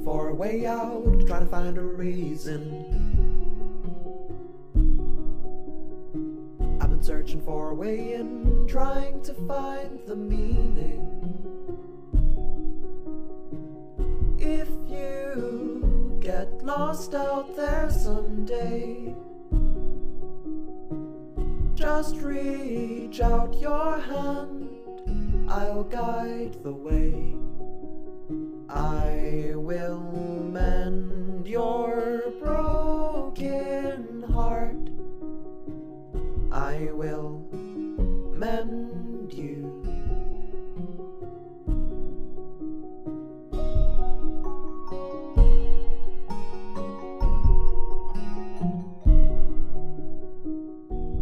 searching for a way out, trying to find a reason. I've been searching for a way in, trying to find the meaning. If you get lost out there someday, just reach out your hand, I'll guide the way. I will mend your broken heart. I will mend you.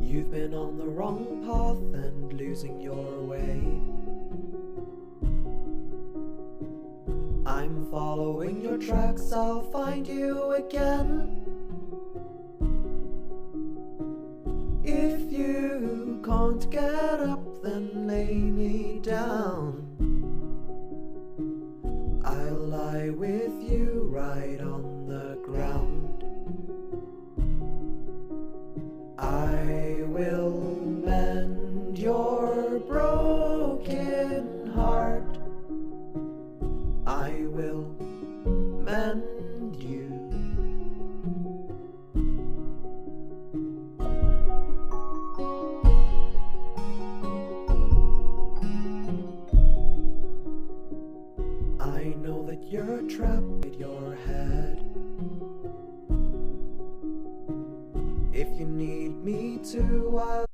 You've been on the wrong path and losing your way. I'm following your tracks, I'll find you again. If you can't get up, then lay me down. I'll lie with you right on the ground. I will mend your broken heart. I will mend you. I know that you're trapped in your head. If you need me to, I'll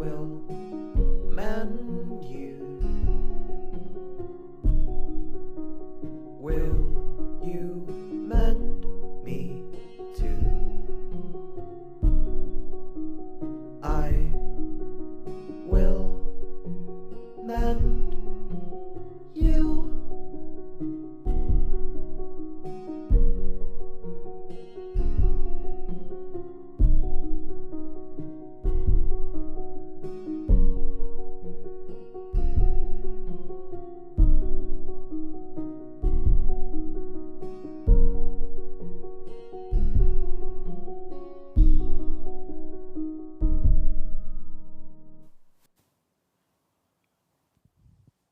will mend you. Will you mend me too? I will mend you.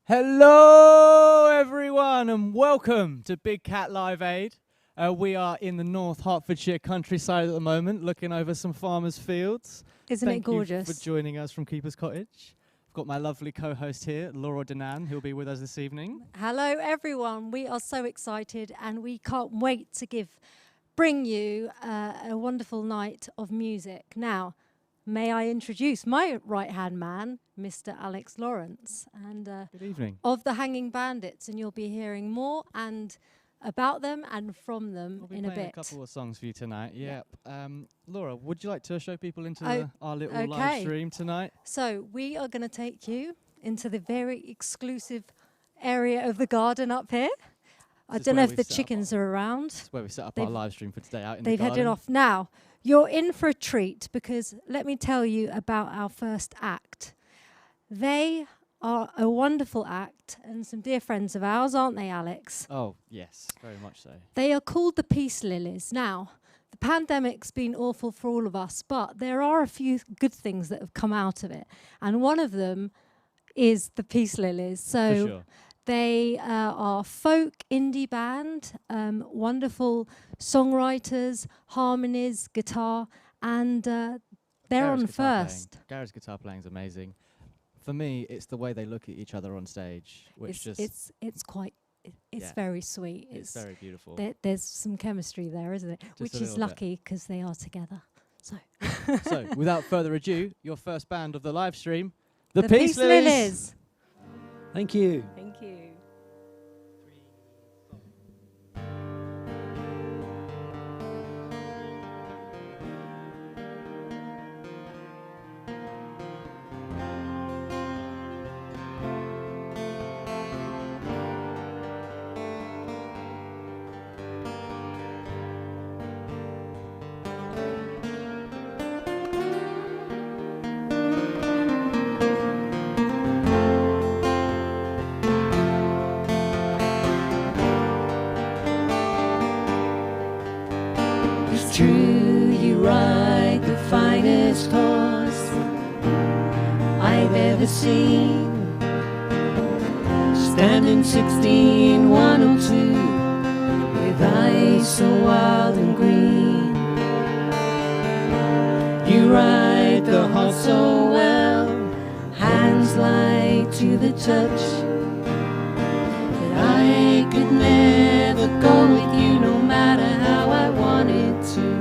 Hello everyone and welcome to Big Cat Live Aid. We are in the North Hertfordshire countryside at the moment, looking over some farmers' fields. Isn't it gorgeous? Thank you for joining us from Keeper's Cottage. I've got my lovely co-host here, Laura Danann, who'll be with us this evening. Hello everyone, we are so excited and we can't wait to bring you a wonderful night of music. Now, may I introduce my right-hand man, Mr. Alex Laurance, and Good evening. of the Hanging Bandits, and you'll be hearing more and about them and from them We'll in be a playing bit. a couple of songs for you tonight. Yep. Laura, would you like to show people into our little live okay. stream tonight? So we are going to take you into the very exclusive area of the garden up here. I This is don't know where if we've the set up chickens are around. That's where we set up our live stream for today, out in the They've garden. headed off. Now, you're in for a treat because let me tell you about our first act. They are a wonderful act and some dear friends of ours, aren't they, Alex? Oh, yes, very much so. They are called the Peace Lilies. Now, the pandemic's been awful for all of us, but there are a few good things that have come out of it. And one of them is the Peace Lilies. So For sure. they are folk indie band, wonderful songwriters, harmonies, guitar, and they're Garage on guitar first. playing. Garage guitar playing is amazing. For me, it's the way they look at each other on stage, which It's quite, it's Yeah. very sweet. it's very beautiful. There's some chemistry there, isn't it? Just Which a is little bit. lucky because they are together. So So, without further ado, your first band of the live stream, the the Peace Lilies. Thank you. Thank you. It's true you ride the finest horse I've ever seen. Standing 16102 with eyes so wild and green. You ride the horse so well, hands light to the touch, that I could never go with you no matter how I wanted to.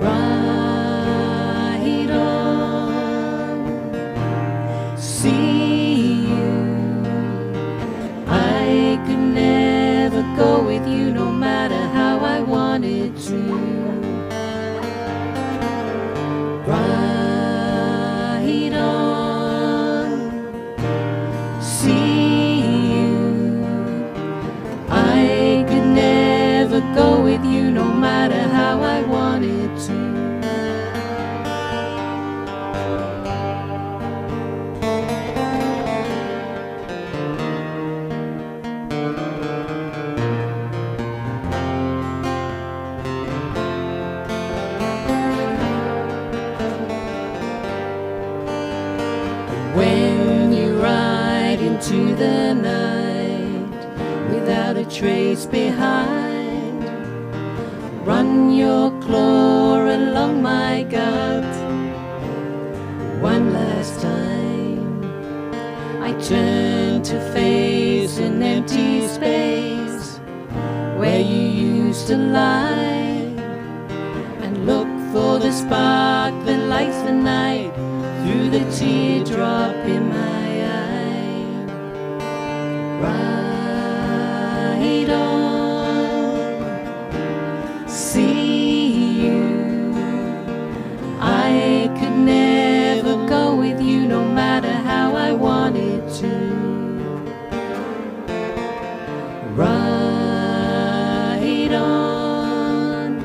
Ride on, see you. I could never go with you no matter how I wanted to. Ride on, see you. I could never go with you no matter how I wanted to. When you ride into the night without a trace behind, run your claw along my gut. One last time I turn to face an empty space where you used to lie, and look for the spark that lights the night through the teardrop in my eye. Ride on, see you. I could never go with you no matter how I wanted to. Ride on,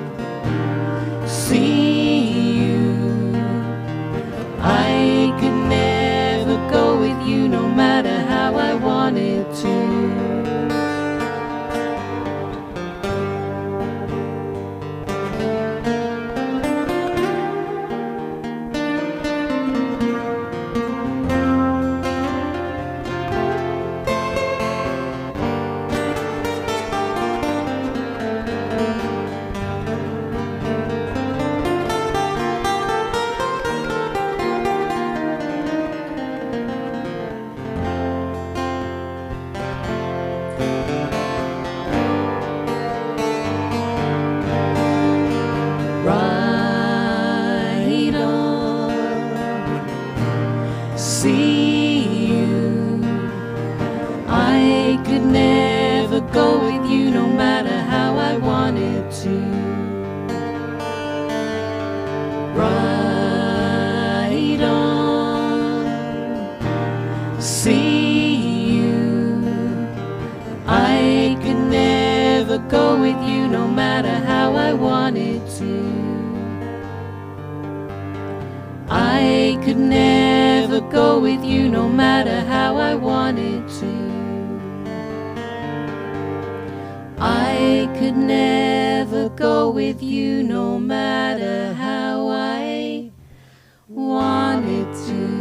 see you. I could never go with you no matter how I wanted to. Ride on, see you. I could never go with you no matter how I wanted to. Ride on, see you. I could never go with you no matter how I wanted to. I could never go with you no matter how I wanted to. I could never go with you no matter how I wanted to.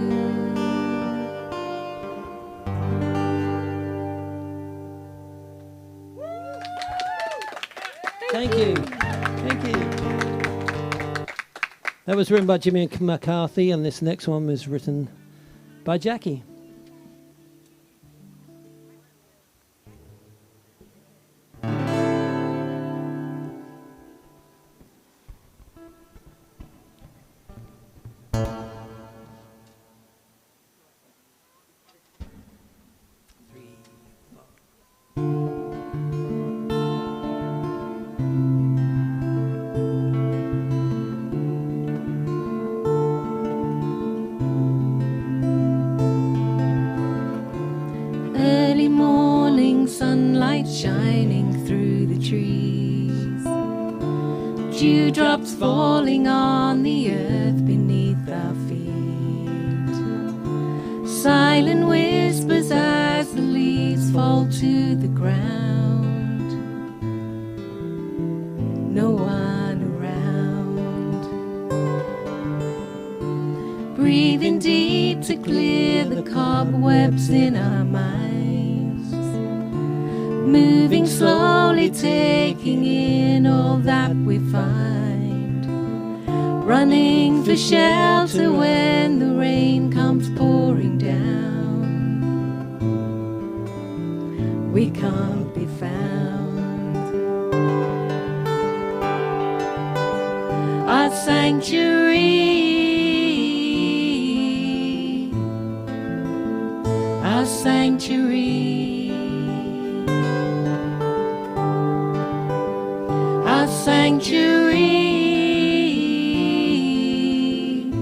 Thank you. Thank you. That was written by Jimmy McCarthy, and this next one was written by Jackie. Early morning sunlight shining through the trees, dewdrops falling on the earth beneath our feet, silent whispers as the leaves fall to the ground, no one around, breathing deep to clear the cobwebs in our minds, moving slowly, taking in all that we find, running for shelter when the rain comes pouring down. We can't be found. Our sanctuary, our sanctuary, our sanctuary,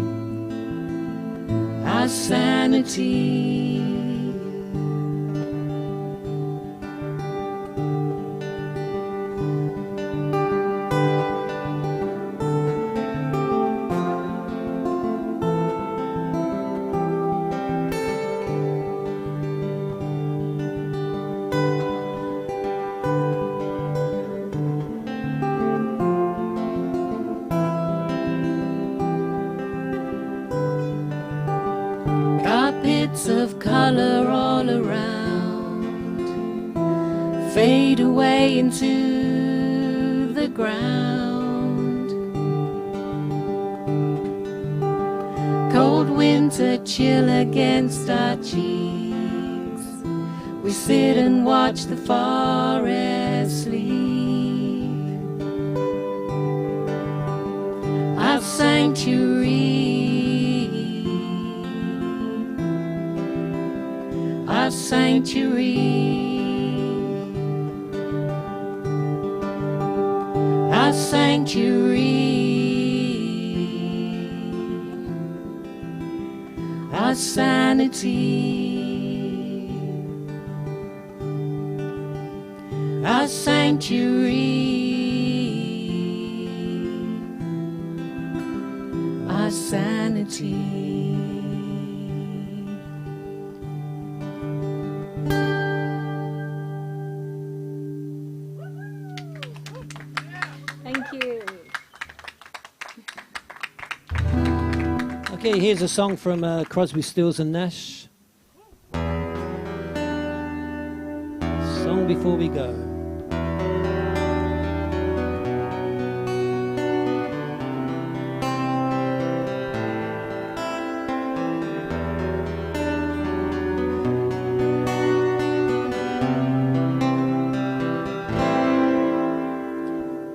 our sanity. Carpets of color all around fade away into the ground. Cold winter chill against our cheeks. We sit and watch the forest sleep. Our sanctuary, our sanctuary. Our sanctuary, our sanity, our sanctuary, our sanity. Thank you. Okay, here's a song from Crosby, Stills and Nash. Song Before We Go.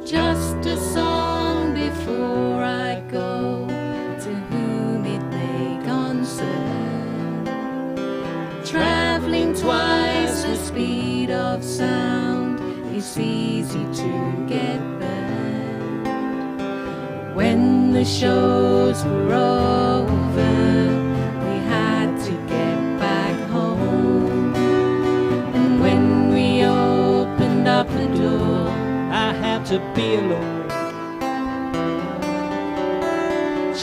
Just a song before I go, to whom it may concern. Traveling twice the speed of sound, it's easy to get burned. When the shows were over, we had to get back home. And when we opened up the door, I had to be alone.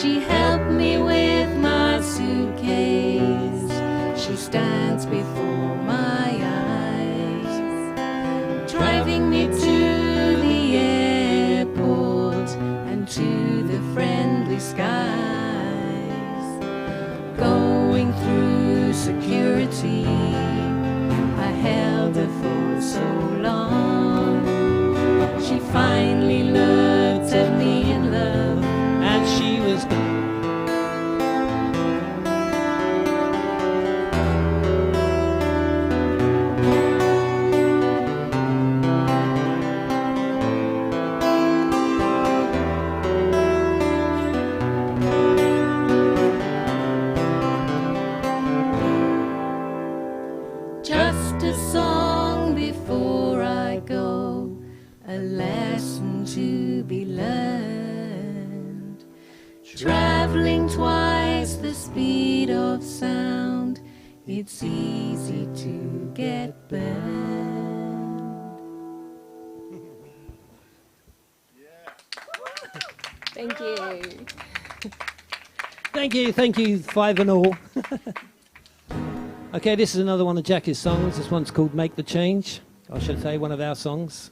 she helped me with my suitcase. She stands before my eyes, driving me to the airport and to the friendly skies. Going through security, I held her for so long. She finally looked at me in love, And she was just a song before I go, a lesson to be learned. Traveling twice the speed of sound, it's easy to get burned. Thank you. Thank you, 5-0. Okay, this is another one of Jackie's songs. This one's called Make the Change. I should say one of our songs.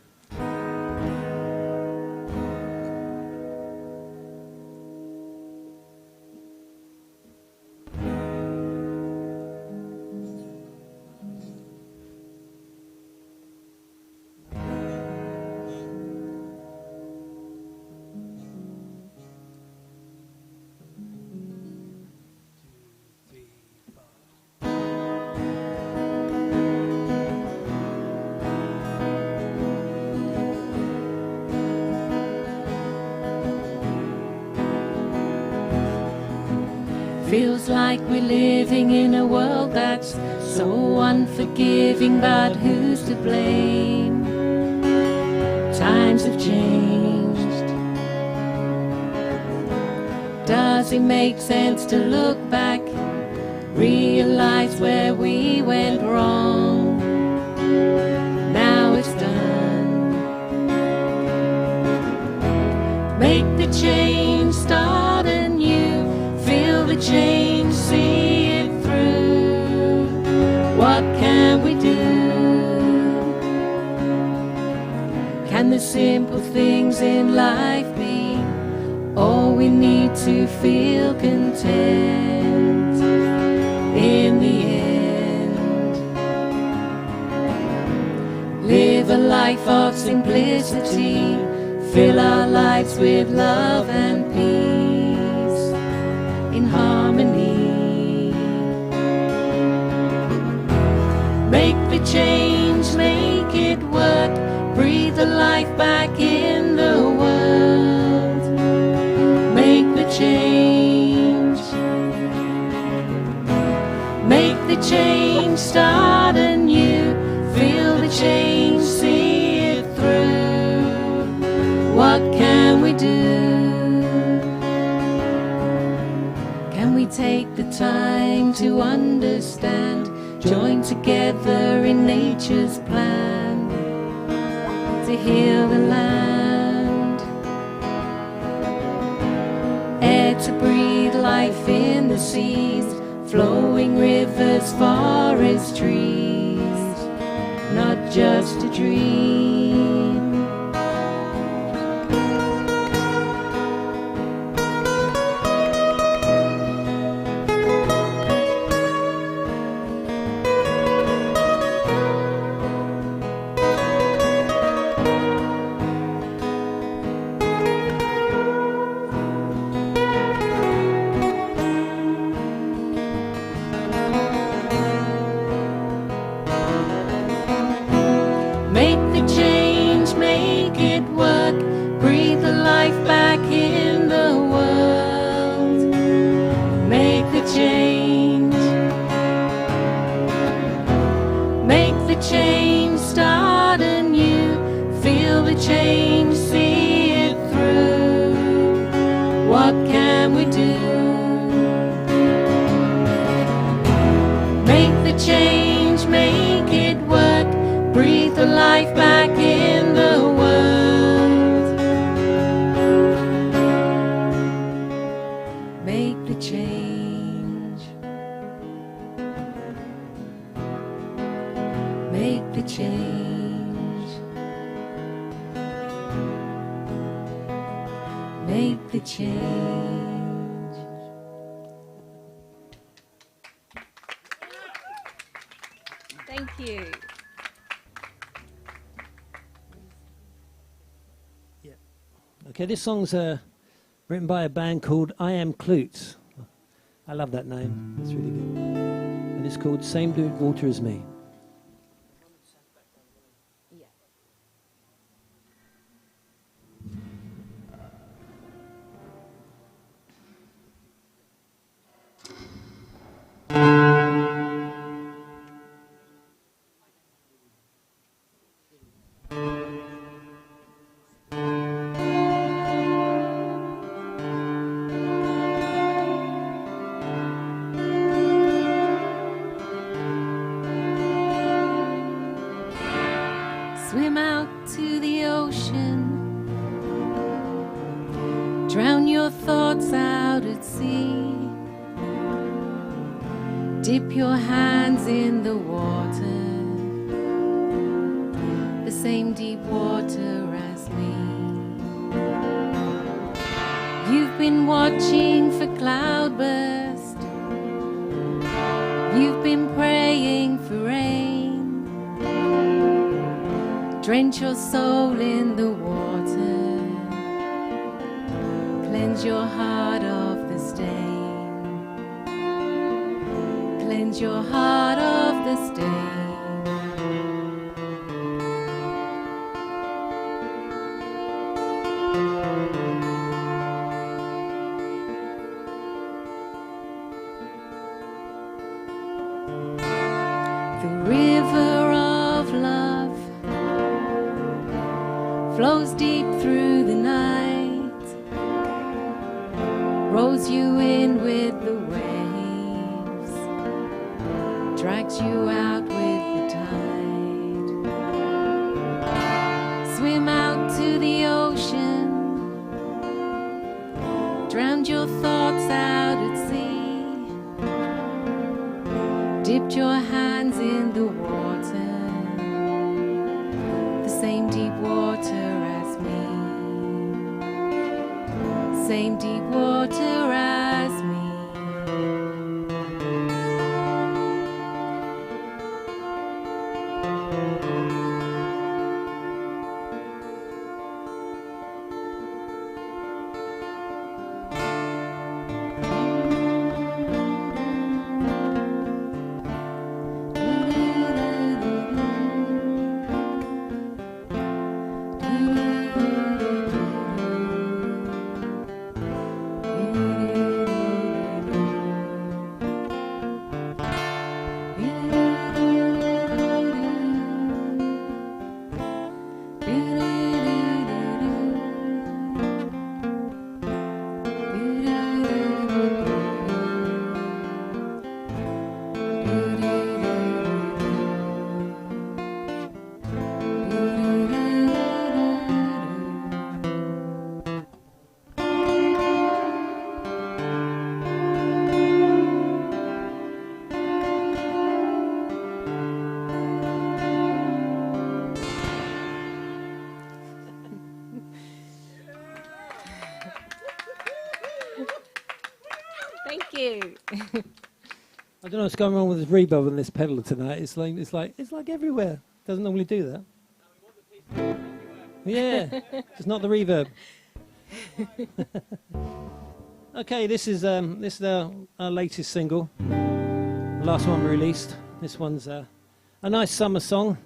Feels like we're living in a world that's so unforgiving, but who's to blame? Times have changed. Does it make sense to look back, realize where we went wrong? Now it's done. Make the change, start anew. Feel the change, see it through. What can we do? Can the simple things in life be all we need to feel content in the end? Live a life of simplicity, fill our lives with love and peace, in harmony. Make the change, make it work, breathe the life back in the world. Make the change, make the change, start the change, see it through. What can we do? Can we take the time to understand, join together in nature's plan to heal the land? Air to breathe, life in the seas, flowing rivers, forest trees, not just a dream. Thank you. Okay, this song's written by a band called I Am Klutz. I love that name. It's really good. And it's called Same Blue Water as Me. Swim out to the ocean, drown your thoughts out at sea, dip your hands in the water, the same deep water as me. You've been watching for cloudburst, you've been praying for rain. Drench your soul in the water, cleanse your heart of the stain, cleanse your heart of the stain. The river of love flows deep through the night, rolls you in with the waves, drags you out with the tide. Swim out to the ocean, drowned your thoughts out at sea, dipped your hands in the water, the same deep water as me, same deep water as me. you. I don't know what's going on with this reverb on this pedal tonight. It's like everywhere. Doesn't normally do that. Yeah, it's not the reverb. Okay, this is our latest single, the last one we released. This one's a nice summer song.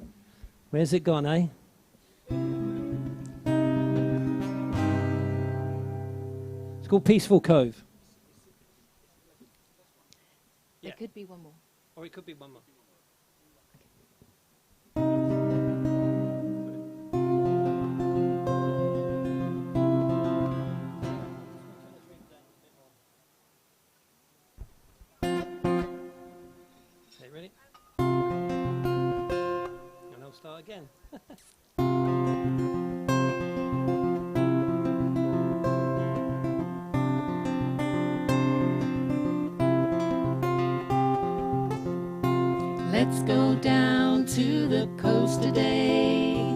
Where's it gone, eh? It's called Peaceful Cove. There could be one more. Or it could be one more. Okay, ready? And I'll start again. Let's go down to the coast today.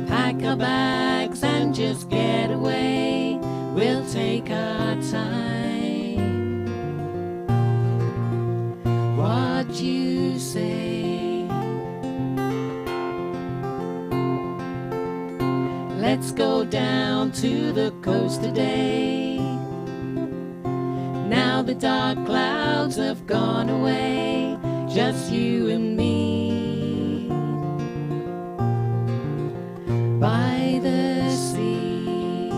Pack our bags and just get away. We'll take our time. What you say? Let's go down to the coast today. Now the dark clouds have gone away. Just you and me by the sea.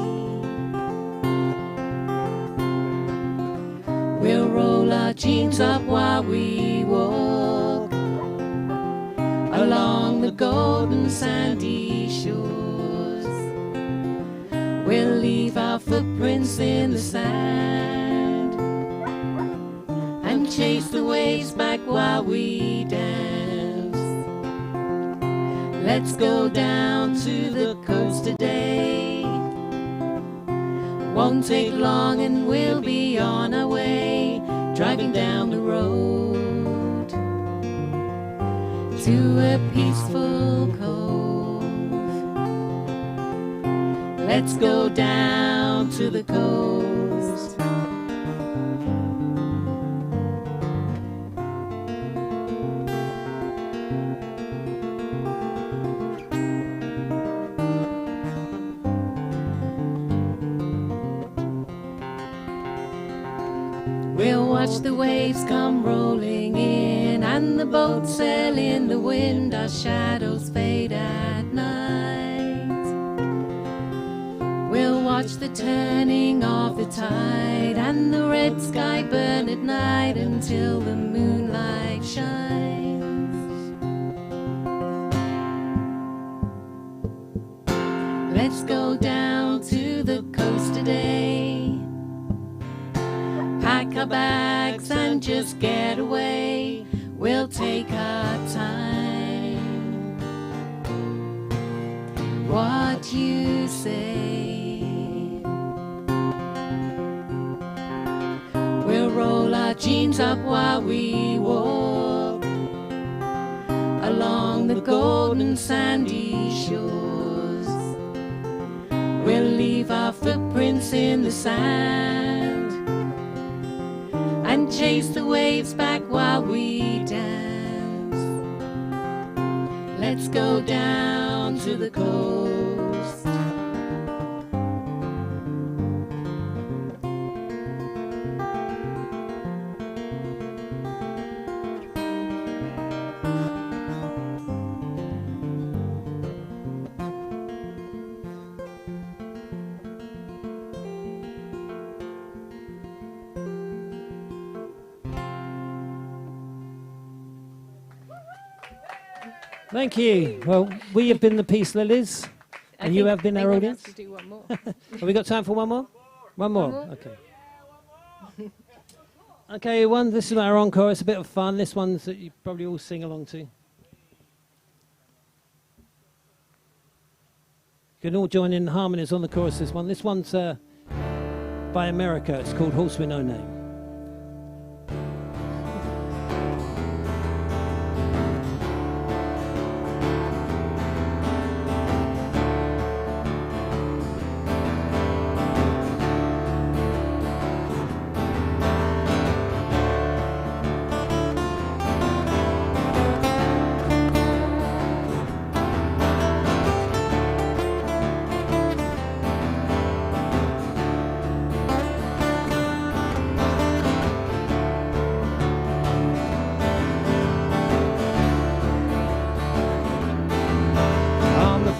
We'll roll our jeans up while we walk along the golden sandy shores. We'll leave our footprints in the sand and chase the waves back while we dance. Let's go down to the coast today. Won't take long and we'll be on our way, driving down the road to a peaceful cove. Let's go down to the coast. We'll watch the waves come rolling in and the boat sail in the wind. Our shadows fade at night. We'll watch the turning of the tide and the red sky burn at night until the moonlight shines. Let's go down to the coast today. Pack our bags and just get away. We'll take our time. What you say? We'll roll our jeans up while we walk along the golden sandy shores. We'll leave our footprints in the sand and chase the waves back while we dance. Let's go down to the coast. Thank you. Well, we have been the Peace Lilies, and you have been our audience. To do one more. Have we got time for one more? One more. Okay. Okay, this is our encore. It's a bit of fun. This one's that you probably all sing along to. You can all join in harmonies on the chorus. This one's by America. It's called Horse with No Name.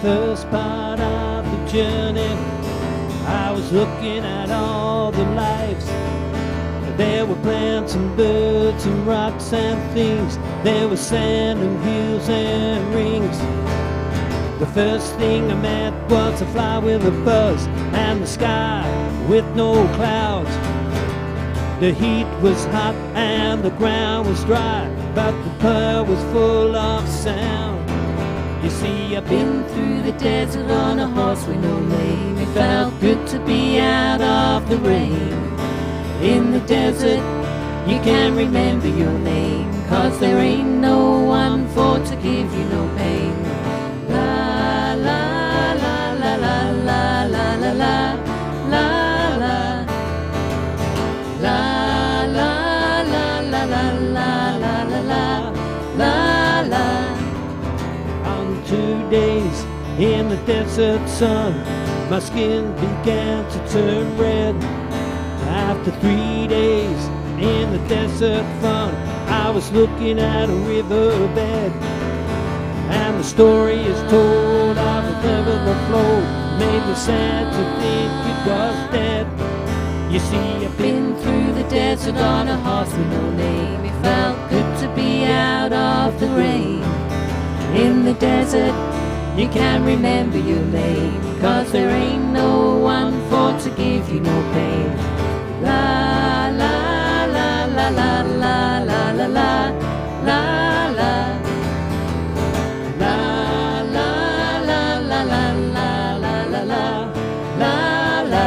first part of the journey, I was looking at all the lives. There were plants and birds and rocks and things. There was sand and hills and rings. The first thing I met was a fly with a buzz and the sky with no clouds. The heat was hot and the ground was dry, but the pearl was full of sound. You see, I've been through the desert on a horse with no name. It felt good to be out of the rain. In the desert, you can remember your name, 'cause there ain't no one for to give you no pain. La la la la la la la la la la la la la la la la la la la la. On 2 days in the desert sun, my skin began to turn red. After 3 days in the desert fun, I was looking at a riverbed, and the story is told of a river that flowed. Made me sad to think it was dead. You see, I've been through the desert on a horse with no name. It felt good to be out of the rain. In the desert, you can remember your name, 'cause there ain't no one for to give you no pain. La la la la la la la la la la la la la la la la la la la la.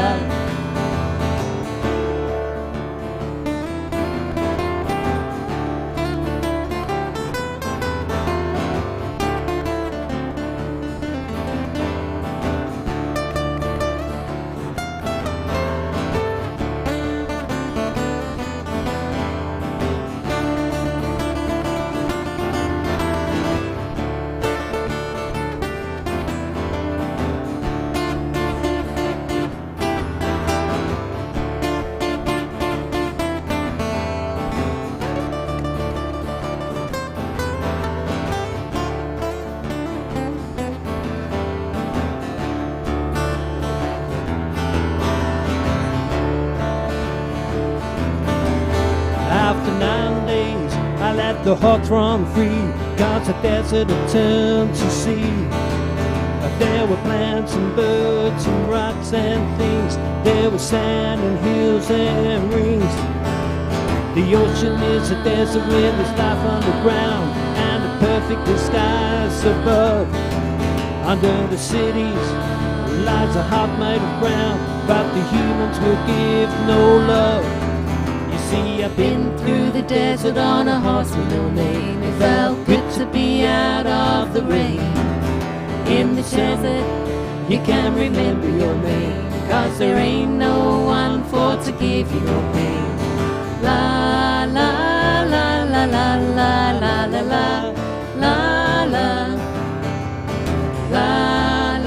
After 9 days, I let the heart run free, 'cause the desert had turned to sea. There were plants and birds and rocks and things. There was sand and hills and rings. The ocean is a desert with its life underground and the perfect skies above. Under the cities lies a heart made of brown, but the humans will give no love. See, I've been through the desert on a horse with no name. It felt good to be out of the rain. In the desert, you can remember your name, 'cause there ain't no one for to give you no pain. La la la la la la la la la la la la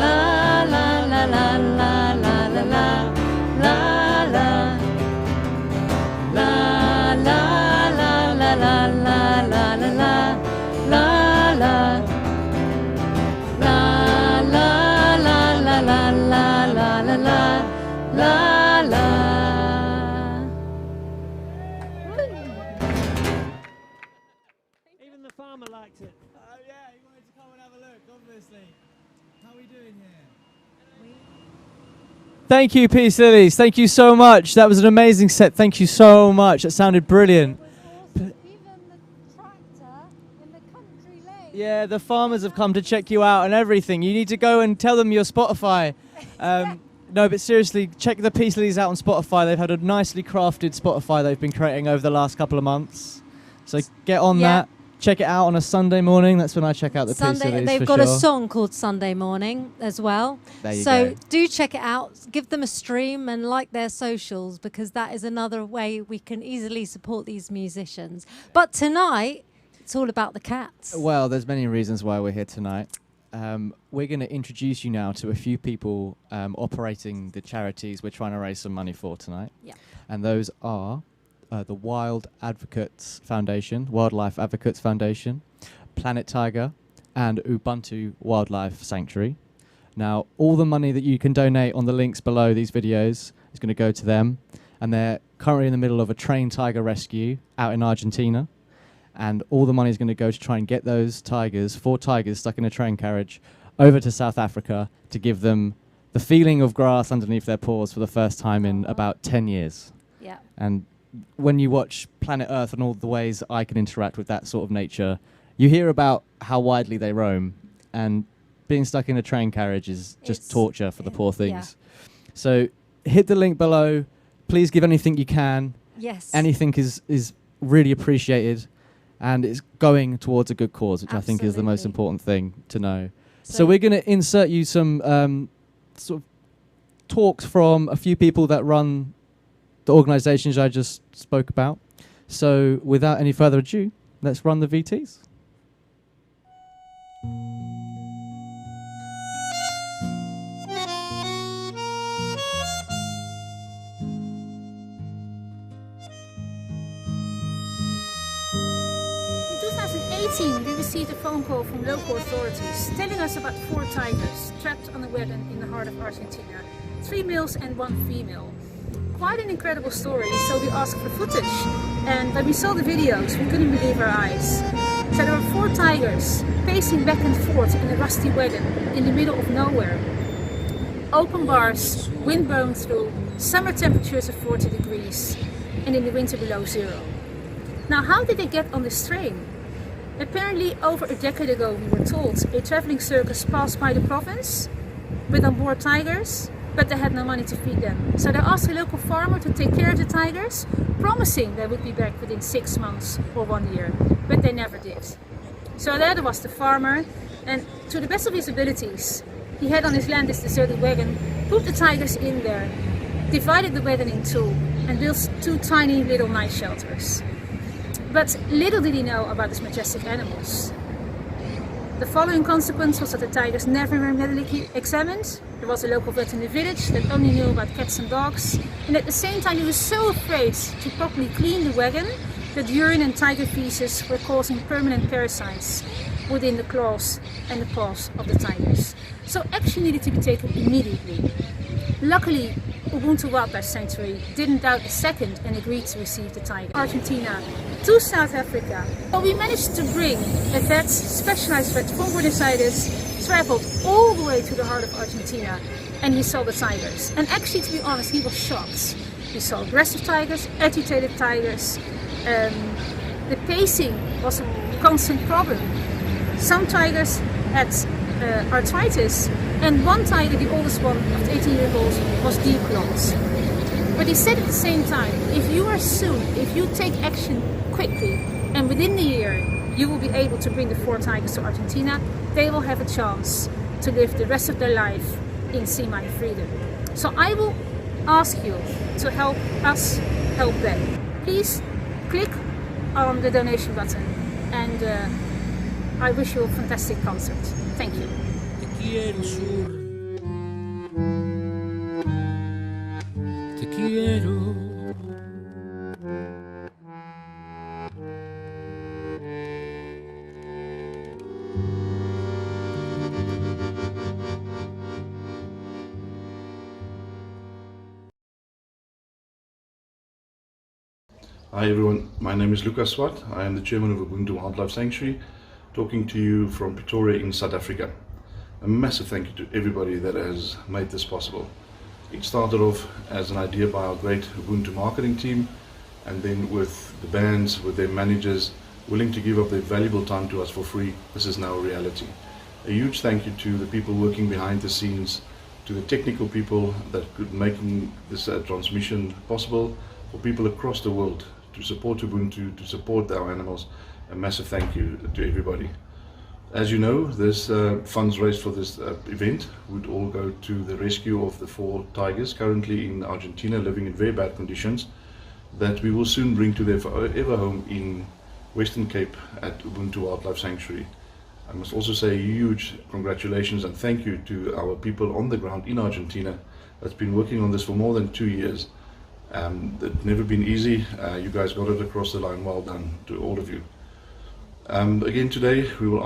la la la la la la la la. La la la la la la la la la la la la la la la la la la la. Even the farmer liked it. Oh yeah, he wanted to come and have a look, obviously. How are we doing here? Thank you, Peace Lilies. Thank you so much. That was an amazing set. Thank you so much. It sounded brilliant. Even the tractor in the country lane. Yeah, the farmers have come to check you out and everything. You need to go and tell them your Spotify. No, but seriously, check the Peace Lilies out on Spotify. They've had a nicely crafted Spotify they've been creating over the last couple of months. So get on that. Check it out on a Sunday morning. That's when I check out the Peace Lilies. They've got a song called Sunday Morning as well. There you so go. do check it out. Give them a stream and like their socials, because that is another way we can easily support these musicians. But tonight, it's all about the cats. Well, there's many reasons why we're here tonight. We're going to introduce you now to a few people operating the charities we're trying to raise some money for tonight. Yeah. And those are the Wildlife Advocates Foundation, Planet Tiger, and Ubuntu Wildlife Sanctuary. Now, all the money that you can donate on the links below these videos is going to go to them. And they're currently in the middle of a trained tiger rescue out in Argentina. And all the money is going to go to try and get those tigers, 4 tigers stuck in a train carriage, over to South Africa to give them the feeling of grass underneath their paws for the first time in about 10 years. Yeah. And when you watch Planet Earth and all the ways I can interact with that sort of nature, you hear about how widely they roam. And being stuck in a train carriage is just torture for the poor things. Yeah. So hit the link below. Please give anything you can. Yes. Anything is really appreciated. And it's going towards a good cause, which I think is the most important thing to know. So we're going to insert you some sort of talks from a few people that run the organizations I just spoke about. So without any further ado, let's run the VTs. We received a phone call from local authorities telling us about 4 tigers trapped on a wagon in the heart of Argentina, 3 males and 1 female. Quite an incredible story, so we asked for footage, and when we saw the videos we couldn't believe our eyes. So there were 4 tigers pacing back and forth in a rusty wagon in the middle of nowhere. Open bars, wind blowing through, summer temperatures of 40 degrees, and in the winter below 0. Now, how did they get on this train? Apparently, over a decade ago, we were told, a traveling circus passed by the province with on board tigers, but they had no money to feed them. So they asked a local farmer to take care of the tigers, promising they would be back within 6 months or 1 year, but they never did. So there was the farmer, and to the best of his abilities, he had on his land this deserted wagon, put the tigers in there, divided the wagon in 2, and built 2 tiny little night shelters. But little did he know about these majestic animals. The following consequence was that the tigers never were medically examined. There was a local vet in the village that only knew about cats and dogs, and at the same time he was so afraid to properly clean the wagon that urine and tiger feces were causing permanent parasites within the claws and the paws of the tigers. So action needed to be taken immediately. Luckily, Ubuntu Wildlife Sanctuary didn't doubt a second and agreed to receive the tiger. Argentina to South Africa. But we managed to bring a vet, specialized vet from Buenos Aires, traveled all the way to the heart of Argentina, and he saw the tigers. And actually, to be honest, he was shocked. He saw aggressive tigers, agitated tigers. The pacing was a constant problem. Some tigers had arthritis, and one tiger, the oldest one of 18 years old, was declawed. But he said at the same time, if you are soon, if you take action quickly, and within the year you will be able to bring the 4 tigers to Argentina, they will have a chance to live the rest of their life in semi-freedom. So I will ask you to help us help them. Please click on the donation button, and I wish you a fantastic concert. Thank you. Te quiero, sur. Te quiero. Hi everyone, my name is Lucas Swart. I am the chairman of Ubuntu Wildlife Sanctuary, talking to you from Pretoria in South Africa. A massive thank you to everybody that has made this possible. It started off as an idea by our great Ubuntu marketing team, and then with the bands, with their managers willing to give up their valuable time to us for free, this is now a reality. A huge thank you to the people working behind the scenes, to the technical people that could making this transmission possible, for people across the world to support Ubuntu, to support our animals. A massive thank you to everybody. As you know, this funds raised for this event would all go to the rescue of the 4 tigers currently in Argentina, living in very bad conditions, that we will soon bring to their forever home in Western Cape at Ubuntu Wildlife Sanctuary. I must also say a huge congratulations and thank you to our people on the ground in Argentina that's been working on this for more than 2 years. It's never been easy. You guys got it across the line. Well done to all of you. Again today we will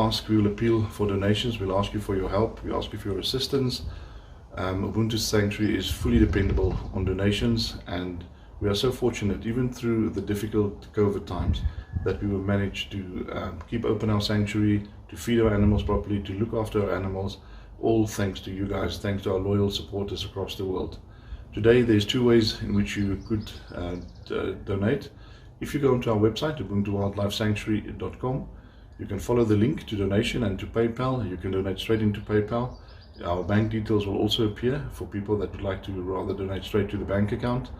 appeal for donations, we'll ask you for your help, we'll ask you for your assistance. Ubuntu Sanctuary is fully dependable on donations, and we are so fortunate, even through the difficult COVID times, that we will manage to keep open our sanctuary, to feed our animals properly, to look after our animals, all thanks to you guys, thanks to our loyal supporters across the world. Today there's two ways in which you could donate. If you go onto our website, ubuntuwildlifesanctuary.com, you can follow the link to donation and to PayPal. You can donate straight into PayPal. Our bank details will also appear for people that would like to rather donate straight to the bank account.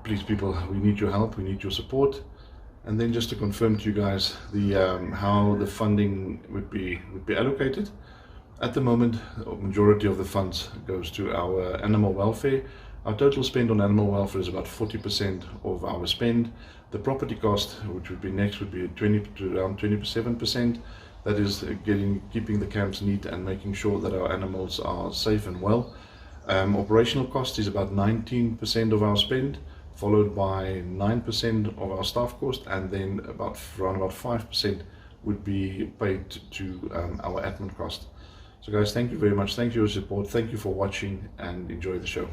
Please people, we need your help, we need your support. And then just to confirm to you guys how the funding would be allocated. At the moment, the majority of the funds goes to our animal welfare. Our total spend on animal welfare is about 40% of our spend. The property cost, which would be next, would be 20 to around 27%. That is keeping the camps neat and making sure that our animals are safe and well. Operational cost is about 19% of our spend, followed by 9% of our staff cost, and then around about 5% would be paid to our admin cost. So guys, thank you very much. Thank you for your support. Thank you for watching, and enjoy the show.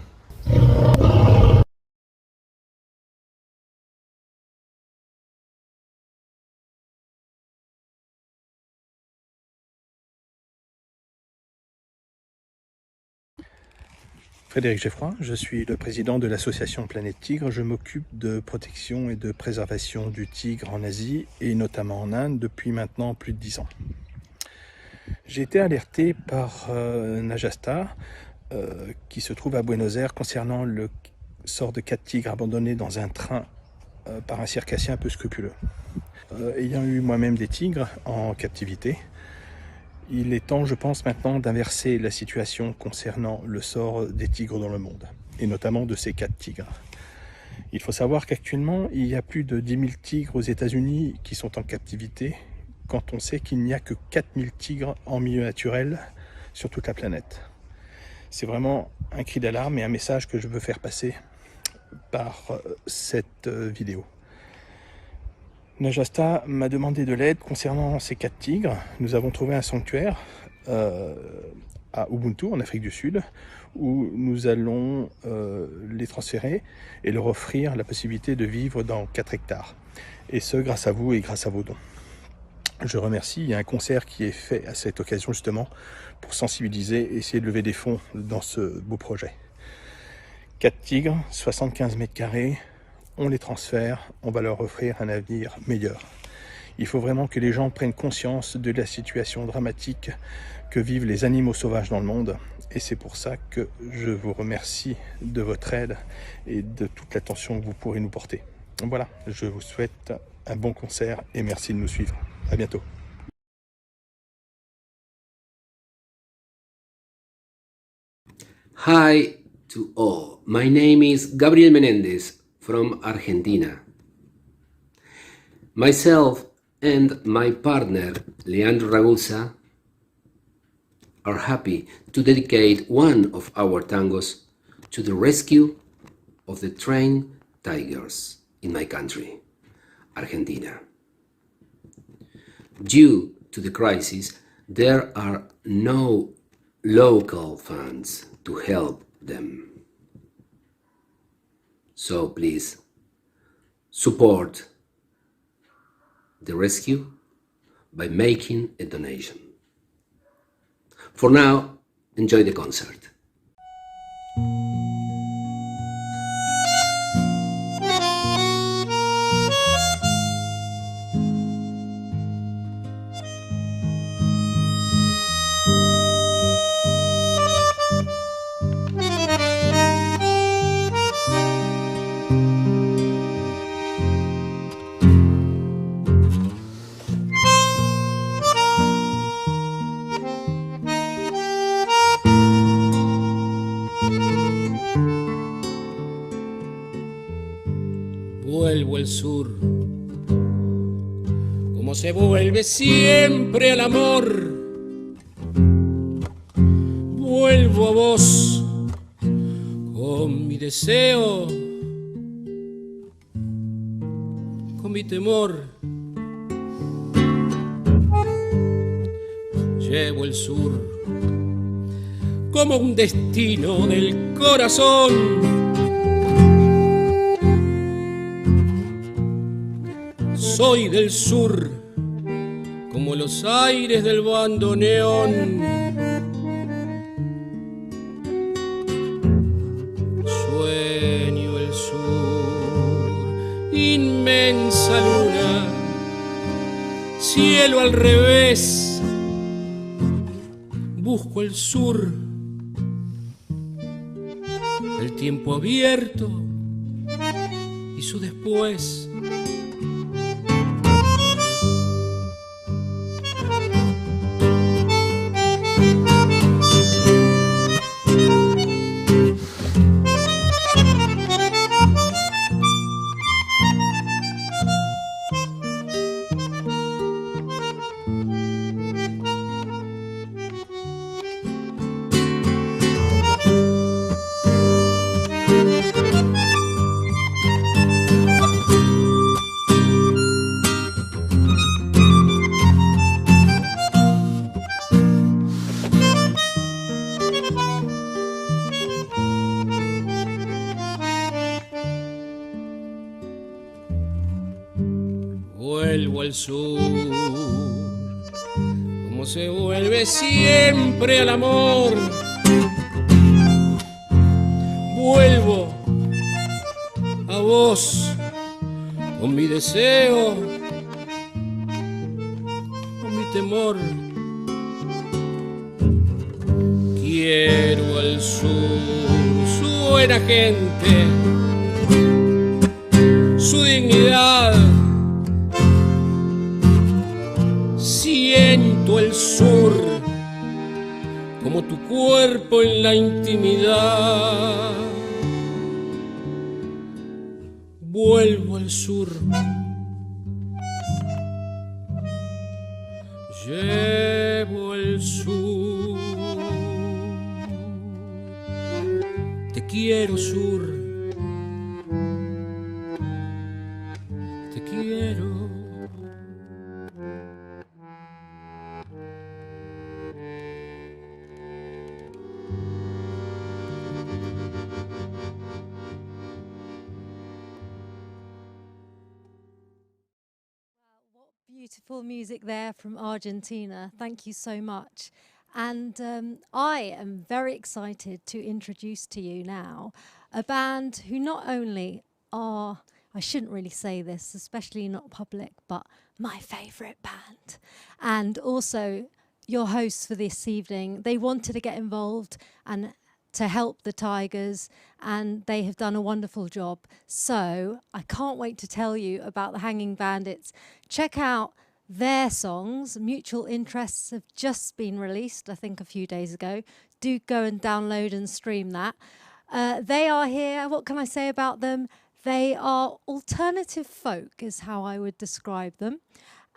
Frédéric Geffroy, je suis le président de l'association Planète Tigre. Je m'occupe de protection et de préservation du tigre en Asie et notamment en Inde depuis maintenant plus de 10 ans. J'ai été alerté par Najasta qui se trouve à Buenos Aires concernant le sort de 4 tigres abandonnés dans un train par un circassien un peu scrupuleux. Ayant eu moi-même des tigres en captivité, il est temps, je pense maintenant, d'inverser la situation concernant le sort des tigres dans le monde, et notamment de ces 4 tigres. Il faut savoir qu'actuellement, il y a plus de 10 000 tigres aux États-Unis qui sont en captivité, quand on sait qu'il n'y a que 4 000 tigres en milieu naturel sur toute la planète. C'est vraiment un cri d'alarme et un message que je veux faire passer par cette vidéo. Najasta m'a demandé de l'aide concernant ces 4 tigres. Nous avons trouvé un sanctuaire à Ubuntu, en Afrique du Sud, où nous allons les transférer et leur offrir la possibilité de vivre dans 4 hectares. Et ce, grâce à vous et grâce à vos dons. Je remercie, il y a un concert qui est fait à cette occasion justement pour sensibiliser et essayer de lever des fonds dans ce beau projet. 4 tigres, 75 mètres carrés, on les transfère, on va leur offrir un avenir meilleur. Il faut vraiment que les gens prennent conscience de la situation dramatique que vivent les animaux sauvages dans le monde. Et c'est pour ça que je vous remercie de votre aide et de toute l'attention que vous pourrez nous porter. Donc voilà, je vous souhaite un bon concert et merci de nous suivre. À bientôt. Hi to all. My name is Gabriel Menendez from Argentina. Myself and my partner Leandro Ragusa are happy to dedicate one of our tangos to the rescue of the trained tigers in my country, Argentina. Due to the crisis, there are no local funds to help them. So please support the rescue by making a donation. For now, enjoy the concert. Vuelvo al sur, como se vuelve siempre al amor. Vuelvo a vos con mi deseo, con mi temor. llevo el sur como un destino del corazón. Soy del sur como los aires del bandoneón. Sueño el sur, inmensa luna, cielo al revés. Busco el sur, el tiempo abierto y su después. Vuelvo al sur, como se vuelve siempre al amor. Vuelvo a vos con mi deseo, con mi temor. Quiero al sur, su buena gente, su dignidad. Siento el sur como tu cuerpo en la intimidad. Vuelvo al sur, llevo el sur. Te quiero, sur, te quiero. Beautiful music there from Argentina. Thank you so much. And I am very excited to introduce to you now a band who not only are, I shouldn't really say this, especially not public, but my favourite band. And also your hosts for this evening. They wanted to get involved and to help the Tigers, and they have done a wonderful job. So I can't wait to tell you about the Hanging Bandits. Check out their songs. Mutual Interests have just been released, I think a few days ago. Do go and download and stream that. They are here. What can I say about them? They are alternative folk is how I would describe them.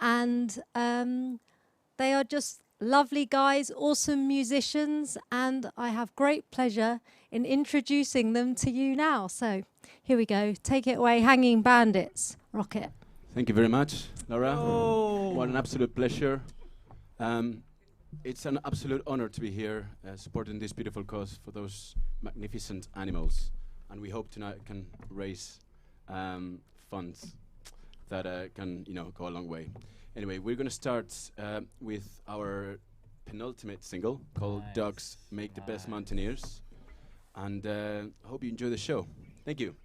And they are just lovely guys, awesome musicians, and I have great pleasure in introducing them to you now. So here we go. Take it away, Hanging Bandits. Rock it. Thank you very much, Laura. Oh. What an absolute pleasure. It's an absolute honor to be here supporting this beautiful cause for those magnificent animals. And we hope tonight can raise funds that can, go a long way. Anyway, we're going to start with our penultimate single called Dogs Make the Best Mountaineers. And I hope you enjoy the show. Thank you.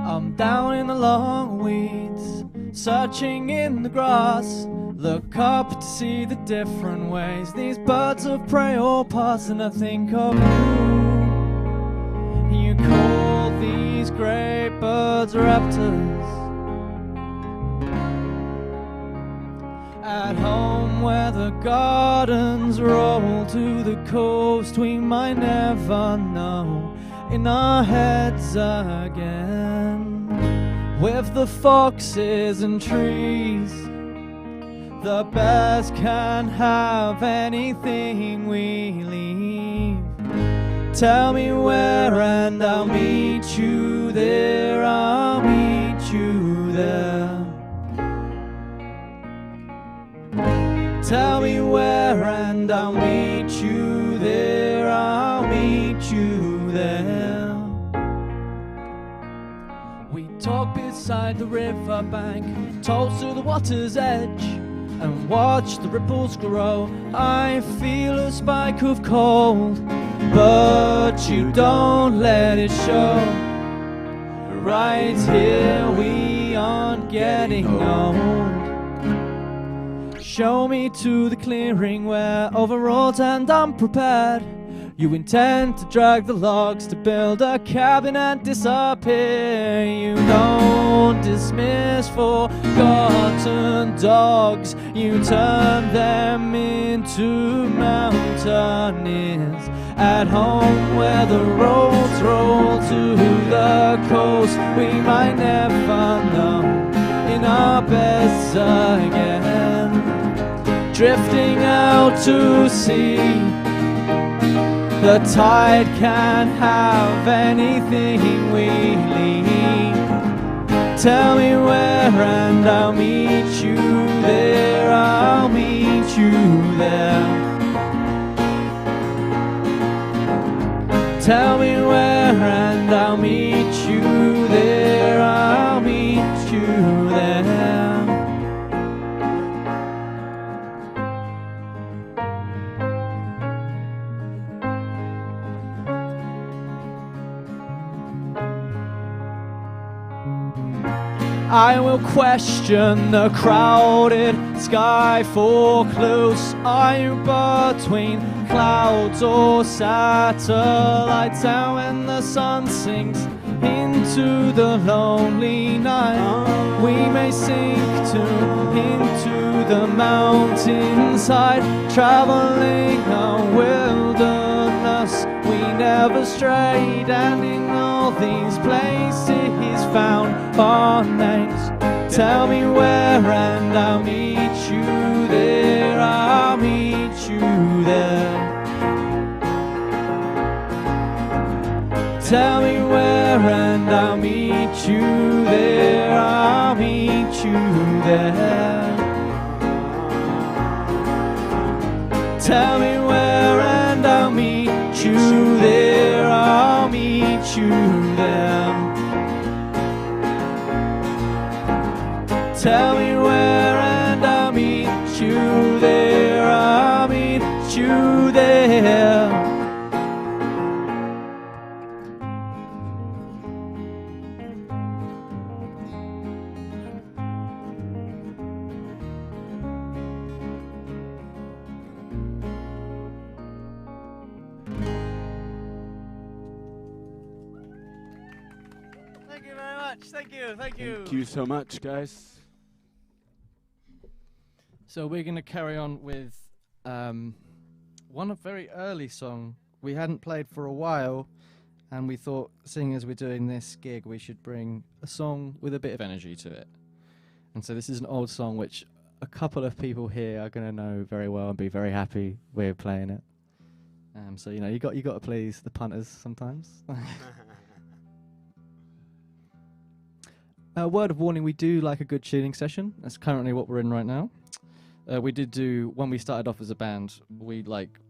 I'm down in the long weeds, searching in the grass. Look up to see the different ways these birds of prey all pass, and I think of you. You call these great birds raptors. At home where the gardens roll to the coast, we might never know in our heads again. With the foxes and trees, the bears can have anything we leave. Tell me where and I'll meet you there. I'll meet you there. Tell me where and I'll meet you there. I'll meet you there. We talk beside the riverbank, toast to the water's edge, and watch the ripples grow. I feel a spike of cold, but you don't let it show. Right here we aren't getting old. Show me to the clearing where overwrought and unprepared you intend to drag the logs to build a cabin and disappear. You don't dismiss forgotten dogs, you turn them into mountaineers. At home where the roads roll to the coast, we might never know in our beds again. Drifting out to sea, the tide can't have anything we leave. Tell me where and I'll meet you there. I'll meet you there. Tell me where and I'll meet you there. I'll meet you there. I will question the crowded sky for clues. Are you between clouds or satellites? And when the sun sinks into the lonely night, we may sink into the mountainside, traveling a wilderness. We never strayed, and in all these places found our names. Tell me where and I'll meet you there. I'll meet you there. Tell me where and I'll meet you there. I'll meet you there. Tell me where and I'll meet you there. I'll meet you there. Tell me where and I'll meet you there. I'll meet you there. Thank you very much. Thank you. Thank you. Thank you so much, guys. So we're going to carry on with one very early song we hadn't played for a while, and we thought, seeing as we're doing this gig, we should bring a song with a bit of energy to it. And so this is an old song which a couple of people here are going to know very well and be very happy we're playing it. So you know, you got to please the punters sometimes. Word of warning: we do like a good tuning session. That's currently what we're in right now. We did do, when we started off as a band, we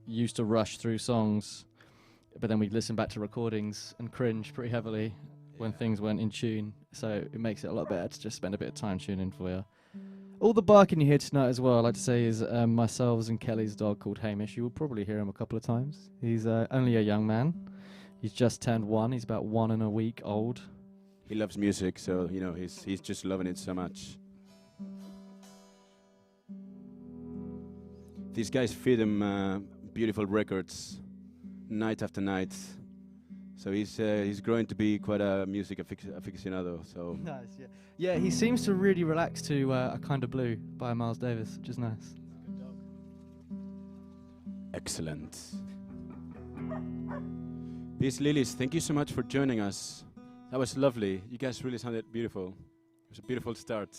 used to rush through songs, but then we'd listen back to recordings and cringe pretty heavily when things weren't in tune. So it makes it a lot better to just spend a bit of time tuning for you. All the barking you hear tonight as well, I'd like to say, is myself and Kelly's dog called Hamish. You will probably hear him a couple of times. He's only a young man. He's just turned 1. He's about 1 and a week old. He loves music, so you know he's just loving it so much. These guys feed him beautiful records night after night. So he's growing to be quite a music aficionado. So Nice, yeah. Yeah, he seems to really relax to A Kind of Blue by Miles Davis, which is nice. excellent. Peace Lilies, thank you so much for joining us. That was lovely. You guys really sounded beautiful. It was a beautiful start.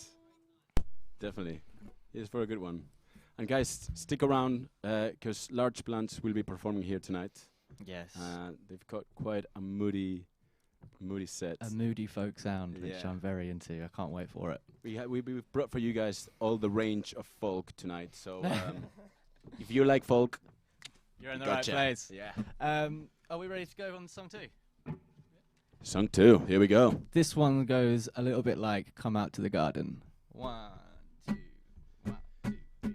Definitely. It's for a good one. And guys, stick around because Large Plants will be performing here tonight. Yes. They've got quite a moody set. A moody folk sound, which Yeah. I'm very into. I can't wait for it. We've brought for you guys all the range of folk tonight. So if you like folk, You're in the gotcha. right place. Yeah. Are we ready to go on song 2? Song 2. Here we go. This one goes a little bit like "Come Out to the Garden." 1, 2, 1, 2, 3,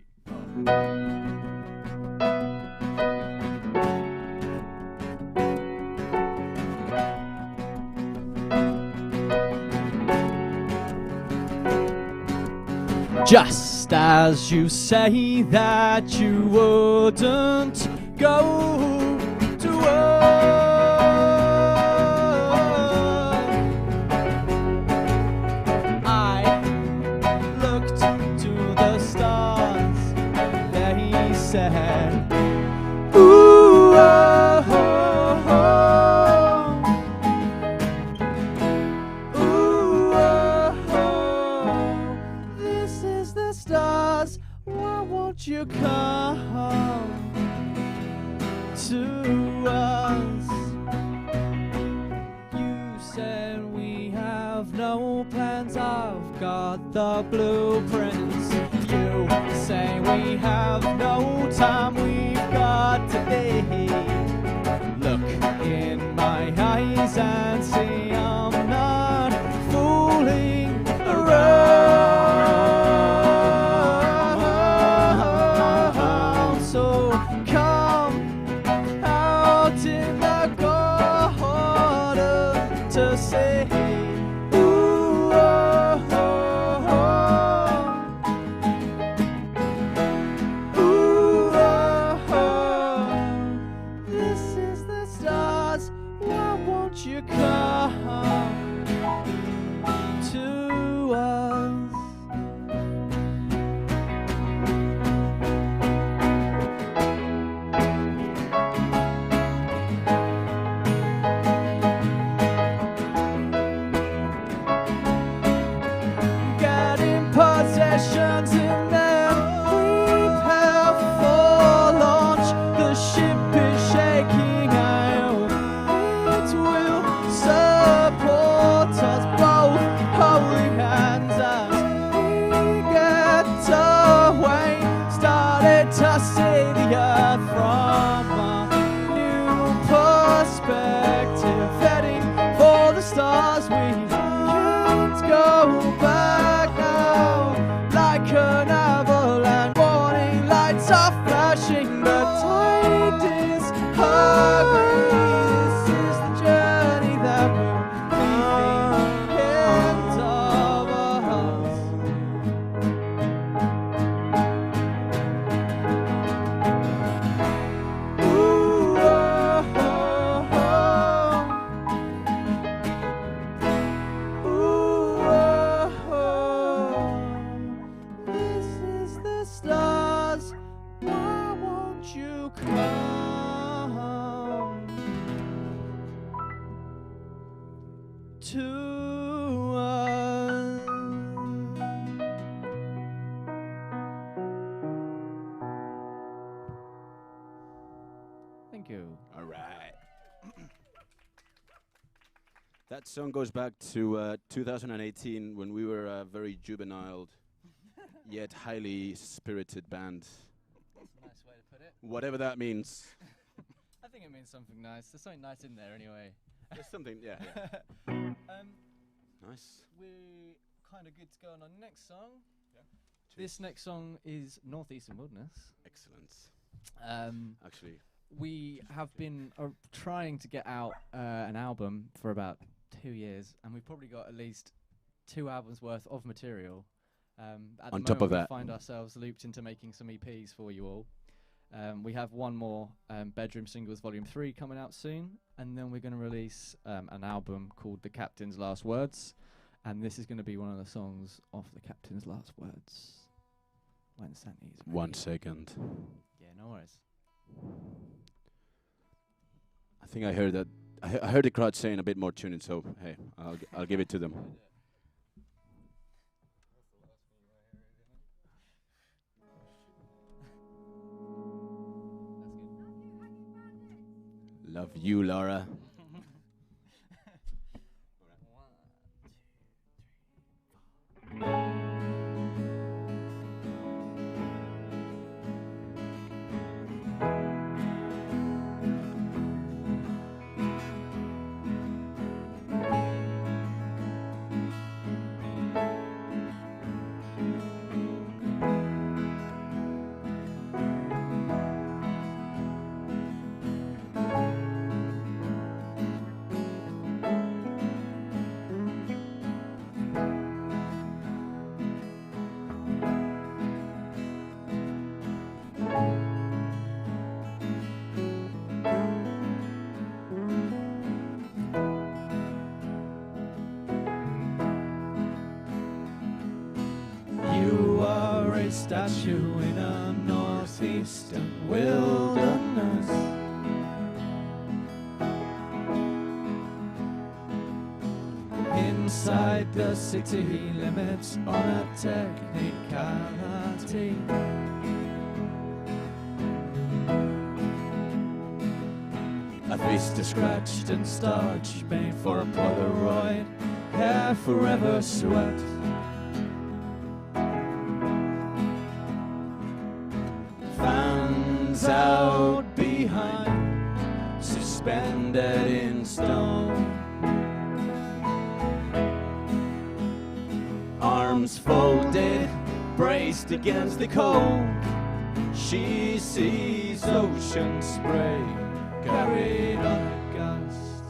4. Just as you say that you wouldn't go to work, I looked to the stars. They said, ooh, oh, oh, oh. Ooh, oh, oh. This is the stars. Why won't you come to us? You said we have no plans. I've got the blueprints. You say we have no time. We've got to be. Look in my eyes and see I'm not fooling around. So come out in the garden to say, ooh, oh, oh, oh. Ooh, oh, oh. This is the stars. Why won't you come to us? Getting possessions and then prepare for launch. The ship is shaking out. It will support us both. Holy hands as we get away. Started to see the earth from a new perspective. Heading for the stars. We can't go back now. Like an avalanche, warning lights are flashing. The tide is hungry. This is the journey that will be the end of us. Ooh, oh, oh, oh. Ooh, oh, oh. This is the stars. Why won't you come to us? Thank you. All right. That song goes back to 2018 when we were a very juvenile yet highly spirited band. That's a nice way to put it. Whatever that means. I think it means something nice. There's something nice in there anyway. There's something, yeah. Nice. We're kind of good to go on our next song. This next song is Northeastern Wilderness. Excellent. Actually, We have been trying to get out an album for about 2 years, and we've probably got at least 2 albums worth of material. At On the top of moment, that, we find ourselves looped into making some EPs for you all. We have one more Bedroom Singles Volume 3 coming out soon, and then we're going to release an album called The Captain's Last Words, and this is going to be one of the songs off The Captain's Last Words. When Sandy's ready. 1 second. Yeah, no worries. I think I heard that. I heard the crowd saying a bit more tuning, so hey, I'll give it to them. Love you, Laura. Statue in a northeastern wilderness. Inside the city limits on a technicality. A vista scratched and starched, made for a Polaroid, hair forever swept. Fans out behind, suspended in stone. Arms folded, braced against the cold. She sees ocean spray carried on a gust.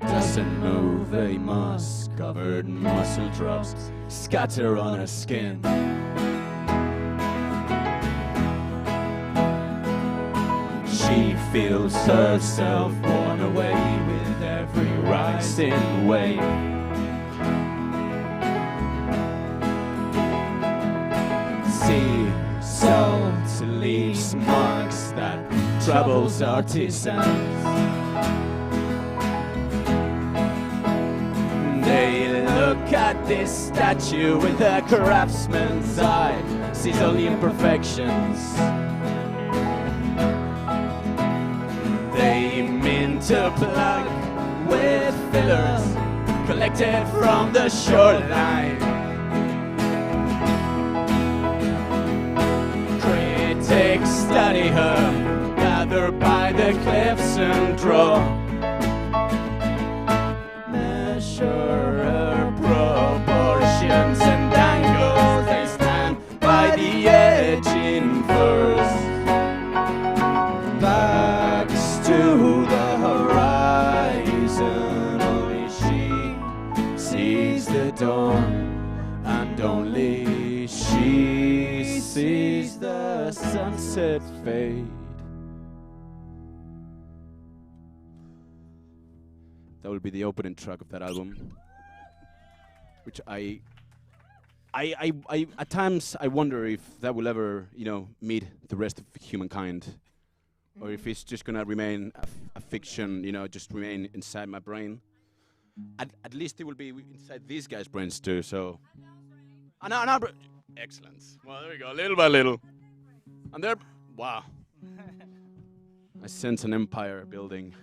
Doesn't move a moss, covered muscle drops scatter on her skin. She feels herself worn away with every rising wave. Sea salt leaves marks that troubles artisans. They look at this statue with a craftsman's eye, sees only imperfections. They mint a plug with fillers collected from the shoreline. Critics study her, gather by the cliffs and draw. Measure her proportions and angles. They stand by the edge in verse. Backs to the horizon, only she sees the dawn, and only she sees the sunset fade. That will be the opening track of that album, which I at times I wonder if that will ever, meet the rest of humankind, or if it's just gonna remain a fiction, just remain inside my brain. At least it will be inside these guys' brains too. So, excellent. Well, there we go, little by little, and there. Wow, I sense an empire building.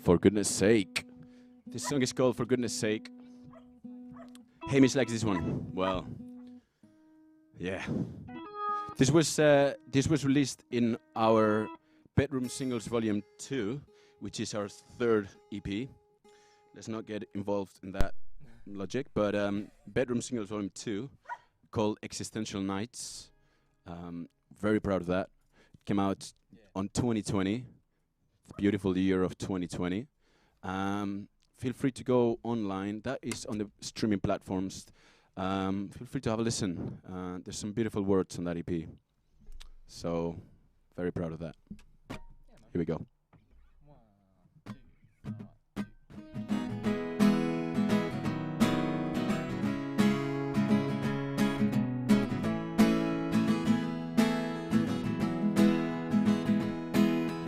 For goodness sake. This song is called For Goodness Sake. Hamish likes this one. Well, yeah. This was released in our Bedroom Singles Volume 2, which is our third EP. Let's not get involved in that logic, but Bedroom Singles Volume 2, called Existential Nights. Very proud of that. It came out on 2020. The beautiful year of 2020. Feel free to go online. That is on the streaming platforms. Feel free to have a listen. There's some beautiful words on that EP. So, very proud of that. Here we go.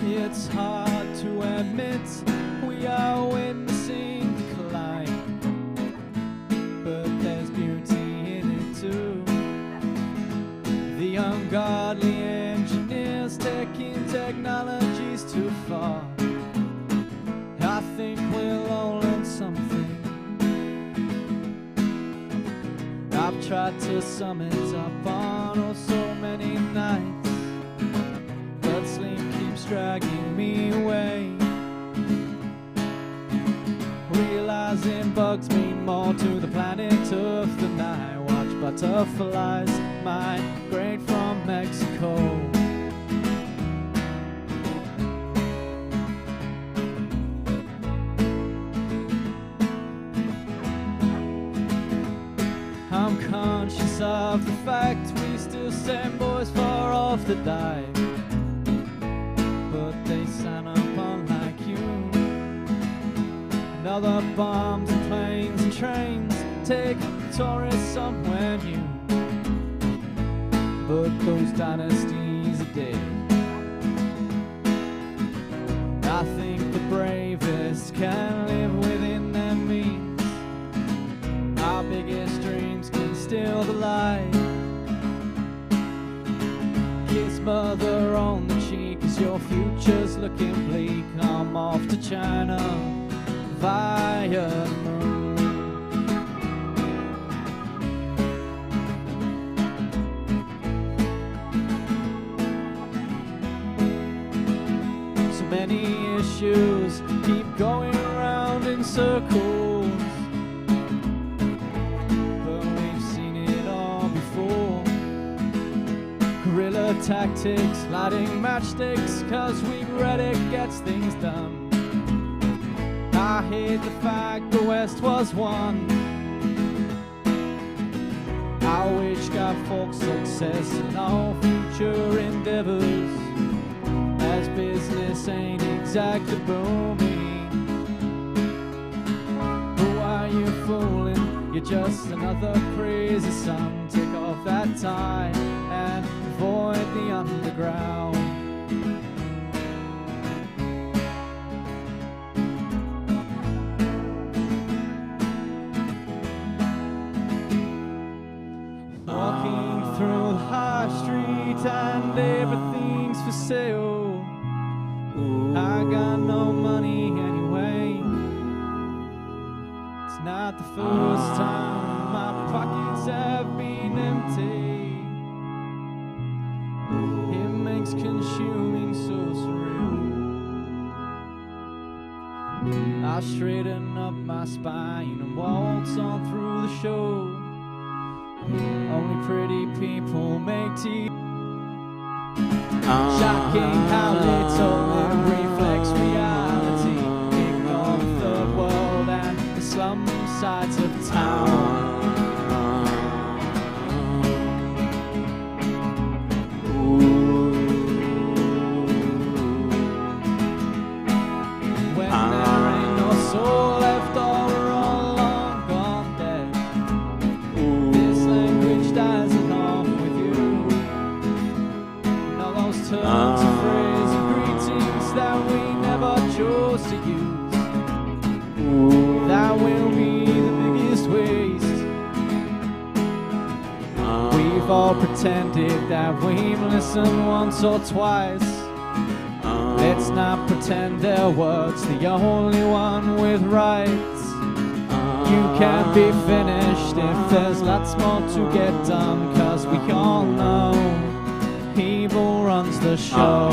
It's hard to admit tried to sum it up on oh so many nights, but sleep keeps dragging me away. Realizing bugs mean more to the planet Earth than I watch butterflies migrate from Mexico. I'm conscious of the fact we still send boys far off the dive, but they sign up unlike you. And other bombs and planes and trains take tourists somewhere new, but those dynasties are dead. I think the bravest can live within their means. Our biggest dreams can steal the light. Kiss mother on the cheek as your future's looking bleak. I'm off to China via the moon. So many issues keep going around in circles, but we've seen it all before. Guerrilla tactics, lighting matchsticks, cause we've read it gets things done. I hate the fact the West was won. I wish God folk success in all future endeavors, as business ain't exactly booming. Who are you fooling? You're just another crazy son. Take off that tie and avoid the underground. Walking through the high street and everything's for sale. I got no money anyway. It's not the first time my pockets have been empty. It makes consuming so surreal. I straighten up my spine and waltz on through the show. Only pretty people make TV. Shocking how little it reflects reality. Ignore the third world and the slum sides of town. When there ain't no soul left, or we're all long gone dead, this language dies along with you. And all those terms of phrase and greetings that we never chose to use, that will be the biggest waste. We've all pretended that we've listened once or twice. Let's not pretend their words the only one with rights. You can't be finished if there's lots more to get done, cause we all know evil runs the show.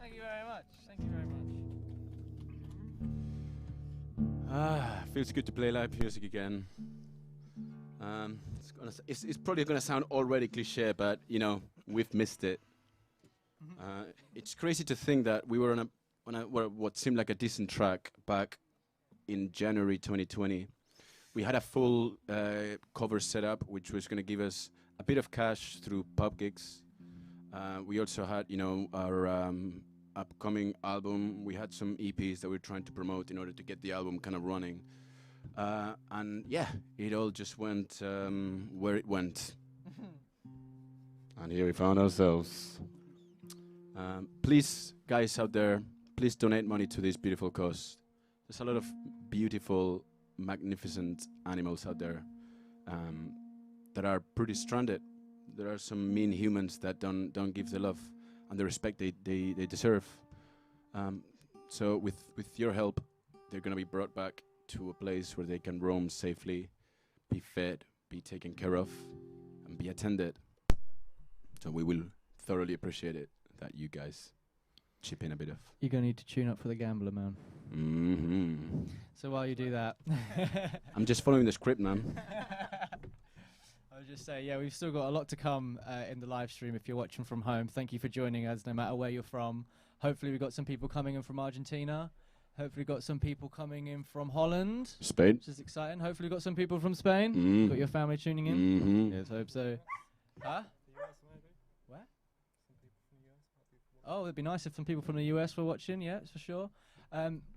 Thank you very much. Thank you very much. Feels good to play live music again. It's probably gonna sound already cliche, but you know we've missed it. It's crazy to think that we were on what seemed like a decent track back in January 2020. We had a full cover setup, which was gonna give us a bit of cash through pub gigs. We also had, you know, our upcoming album. We had some EPs that we were trying to promote in order to get the album kind of running. And yeah, it all just went where it went. And here we found ourselves. Please, guys out there, please donate money to this beautiful cause. There's a lot of beautiful, magnificent animals out there that are pretty stranded. There are some mean humans that don't give the love and the respect they deserve. So with your help, they're going to be brought back to a place where they can roam safely, be fed, be taken care of, and be attended. So we will thoroughly appreciate it that you guys chip in a bit of. You're going to need to tune up for the gambler, man. Mm-hmm. So while you do that... I'm just following the script, man. I would just say, yeah, we've still got a lot to come in the live stream if you're watching from home. Thank you for joining us, no matter where you're from. Hopefully we've got some people coming in from Argentina. Hopefully got some people coming in from Holland. Spain. Which is exciting. Hopefully got some people from Spain. Mm. Got your family tuning in. Mm-hmm. Yes, hope so. Huh? Where? Oh, it'd be nice if some people from the US were watching. Yeah, for sure.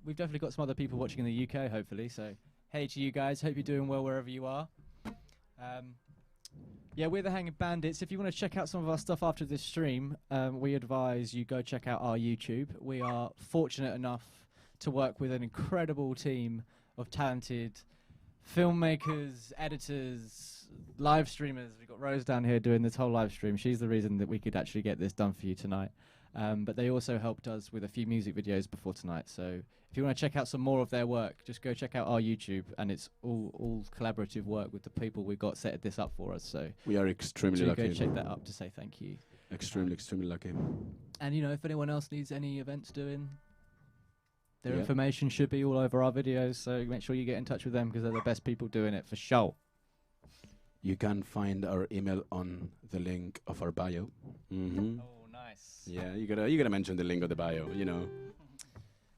We've definitely got some other people watching in the UK, hopefully. So, hey to you guys. Hope you're doing well wherever you are. Yeah, we're the Hanging Bandits. If you want to check out some of our stuff after this stream, we advise you go check out our YouTube. We are fortunate enough to work with an incredible team of talented filmmakers, editors, live streamers. We've got Rose down here doing this whole live stream. She's the reason that we could actually get this done for you tonight. But they also helped us with a few music videos before tonight. So if you want to check out some more of their work, just go check out our YouTube. And it's all collaborative work with the people we've got set this up for us. So we are extremely lucky. Go check that up to say thank you. Extremely lucky. And you know, if anyone else needs any events doing, their information should be all over our videos. So make sure you get in touch with them because they're the best people doing it for sure. You can find our email on the link of our bio. Mm-hmm. Oh, nice. Yeah, you gotta mention the link of the bio. You know,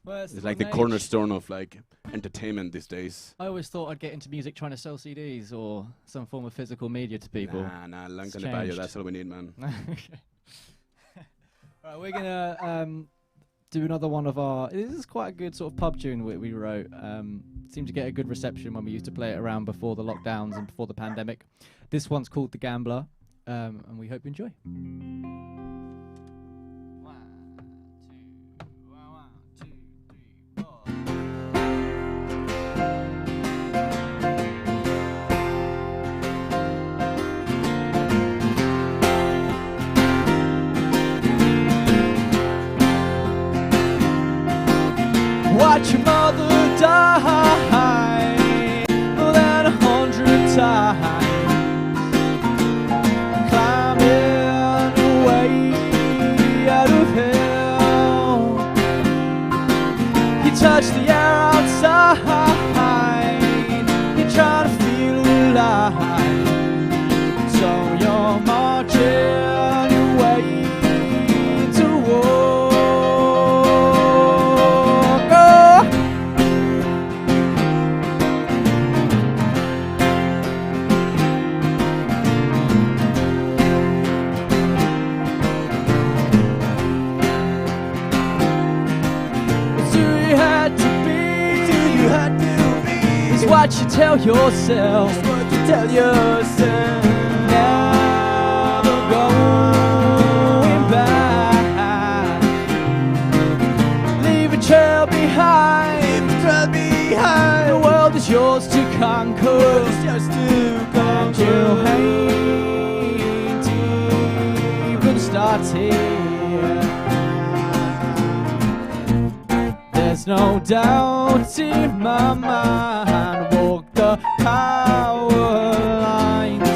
well, it's like the cornerstone of like entertainment these days. I always thought I'd get into music trying to sell CDs or some form of physical media to people. Nah, link on the bio. That's all we need, man. Okay. All right, we're gonna do another one of our... This is quite a good sort of pub tune we wrote. Seemed to get a good reception when we used to play it around before the lockdowns and before the pandemic. This one's called The Gambler, and we hope you enjoy. Watch your mother die more than 100 times, climbing away out of hell. You touch the air outside, you're trying to feel alive, so you're marching your way to war. What you tell yourself, it's what you tell yourself. Never going back. Leave a trail behind. Leave a trail behind. The world is yours to conquer. The world is yours to conquer. And you ain't even started. There's no doubt in my mind. Walk the power lines.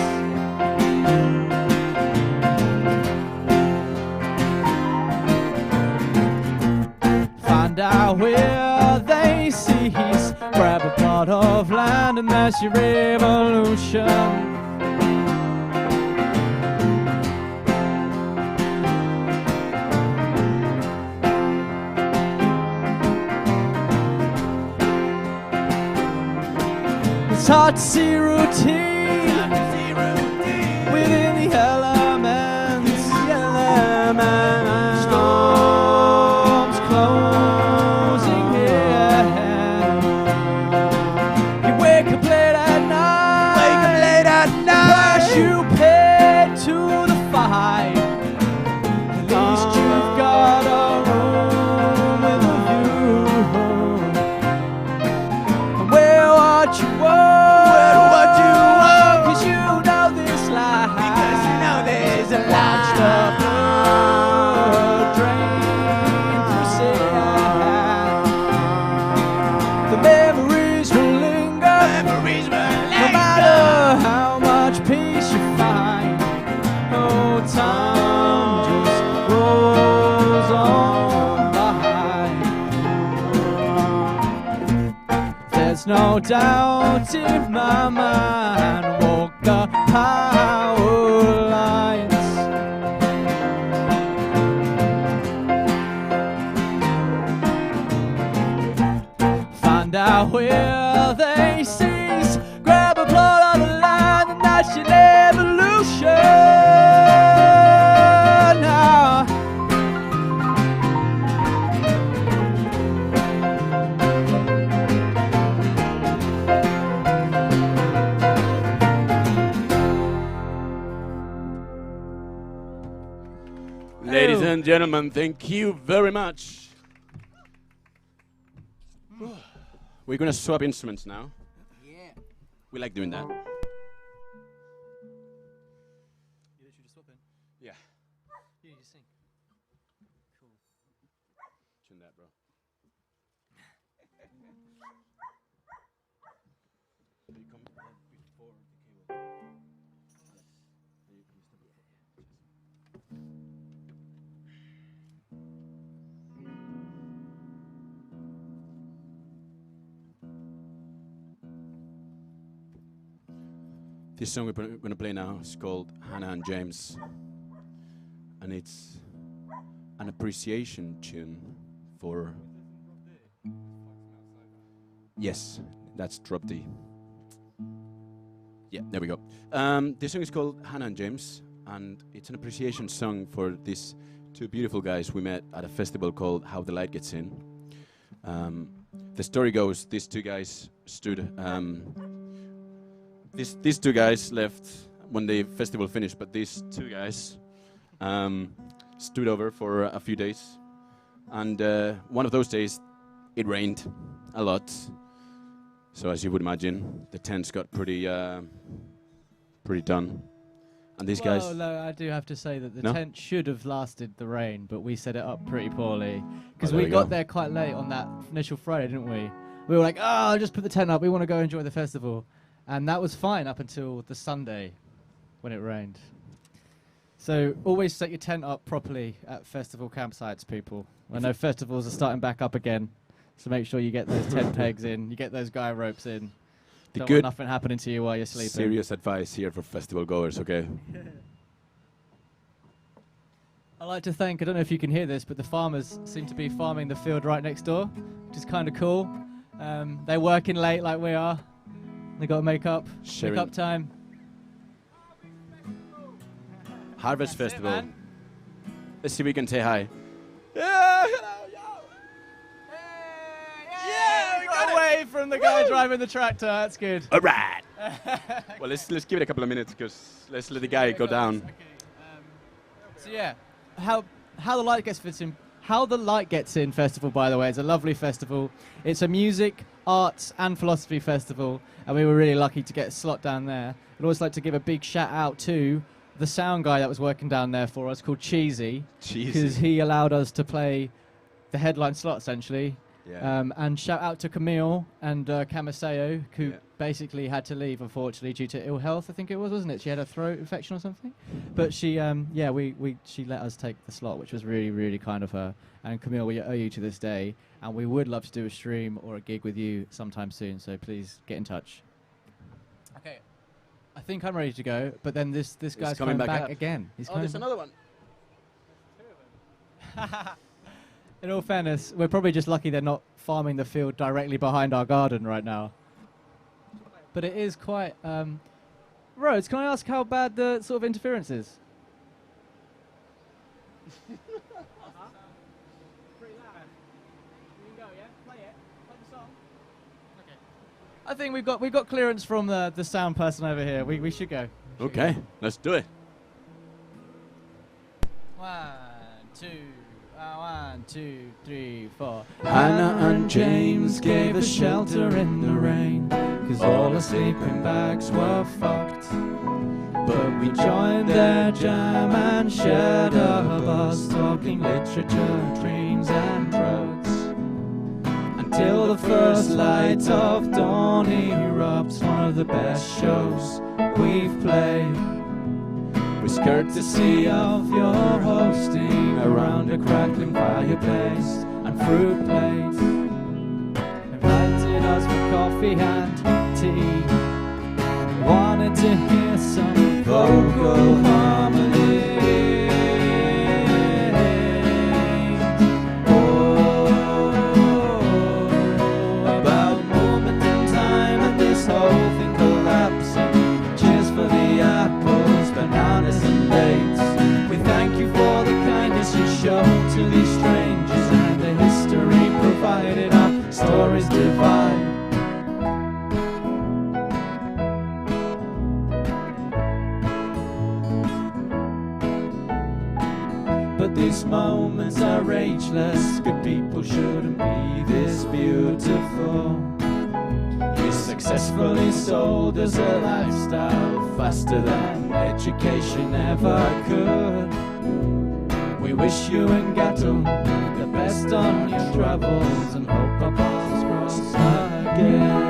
Find out where they cease. Grab a plot of land and that's your revolution. It's hard to see routine within the elements. Storms closing in. You wake up late at night. Price you paid to the fight. At least you've got no doubt in my mind, walk the power lines. Find out where they cease, grab a plot of the line, and that's your evolution. Now, Ladies and gentlemen, thank you very much. We're gonna swap instruments now. yeah. We like doing that. You literally just swap in. Yeah. Yeah, you sing. Cool. Tune that, bro. You come before the cable. This song we're going to play now is called Hannah and James, and it's an appreciation tune for... Yes, that's drop D. Yeah, there we go. This song is called Hannah and James, and it's an appreciation song for these two beautiful guys we met at a festival called How the Light Gets In. The story goes, these two guys stood... These two guys left when the festival finished, but these two guys stood over for a few days. And one of those days, it rained a lot. So as you would imagine, the tents got pretty done. And these guys... No, I do have to say that the No? tent should have lasted the rain, but we set it up pretty poorly. Because there we we got go. there quite late on that initial Friday, didn't we? We were like, oh, just put the tent up. We want to go enjoy the festival. And that was fine up until the Sunday when it rained. So always set your tent up properly at festival campsites, people. I know festivals are starting back up again, so make sure you get those tent pegs in, you get those guy ropes in. The Don't good want nothing happening to you while you're sleeping. serious advice here for festival goers, okay? I'd like to thank, I don't know if you can hear this, but the farmers seem to be farming the field right next door, which is kind of cool. They're working late like we are. They got make up time. Harvest That's it, Festival. man. Let's see if we can say hi. Yeah, we got away from the guy driving the tractor. That's good. All right. Well, let's give it a couple of minutes because let's let the guy go down. Okay. So yeah, how the light gets in. How the Light Gets In festival, by the way, is a lovely festival. It's a music, arts, and philosophy festival, and we were really lucky to get a slot down there. I'd always like to give a big shout out to the sound guy that was working down there for us, called Cheesy, because he allowed us to play the headline slot essentially. Yeah. And shout out to Camille and Camiseo, who basically had to leave, unfortunately, due to ill health, I think it was, wasn't it? She had a throat infection or something. But she, she let us take the slot, which was really, really kind of her. And Camille, we owe you to this day. And we would love to do a stream or a gig with you sometime soon, so please get in touch. Okay. I think I'm ready to go, but then this guy's coming back again. He's coming there's back. another one. In all fairness, we're probably just lucky they're not farming the field directly behind our garden right now. But it is quite... Rhodes, can I ask how bad the sort of interference is? Pretty loud. You can go, yeah? Play it. Play the song. Okay. I think we've got clearance from the sound person over here. We should go. Okay, let's do it. 1, 2... 1, 2, 3, 4. Hannah and James gave us shelter in the rain, 'cause all the sleeping bags were fucked. But we joined their jam and shared a bus, talking literature, dreams and drugs. Until the first light of dawn erupts, one of the best shows we've played. Was courtesy of your hosting around a crackling fireplace and fruit plates. Invited us for coffee and tea. Wanted to hear some vocal harmony. About moment in time and this whole thing collapsing. Cheers for the apples, bananas and dates. We thank you for the kindness you show to these strangers and the history provided. Our stories divide. But these moments are ageless. Good people shouldn't be this beautiful. You successfully sold us a lifestyle faster than education ever could. We wish you and Gato the best on your travels and hope our paths cross again.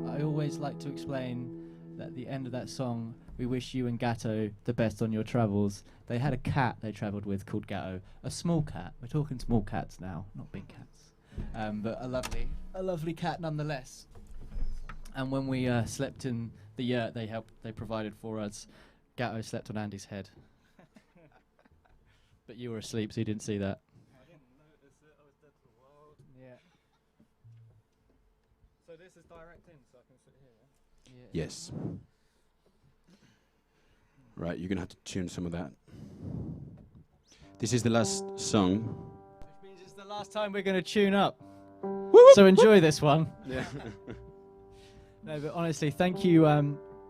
I always like to explain that at the end of that song, we wish you and Gatto the best on your travels. They had a cat they travelled with called Gatto, a small cat. We're talking small cats now, not big cats, but a lovely cat nonetheless. And when we slept in the yurt they provided for us, Gatto slept on Andy's head. But you were asleep, so you didn't see that. I didn't notice it. I was dead for a while. Yeah. So this is direct in, so I can sit here. Yeah? Yes. Right, you're gonna have to tune some of that. This is the last song. Which means it's the last time we're going to tune up. So enjoy this one. Yeah. No, but honestly, thank you.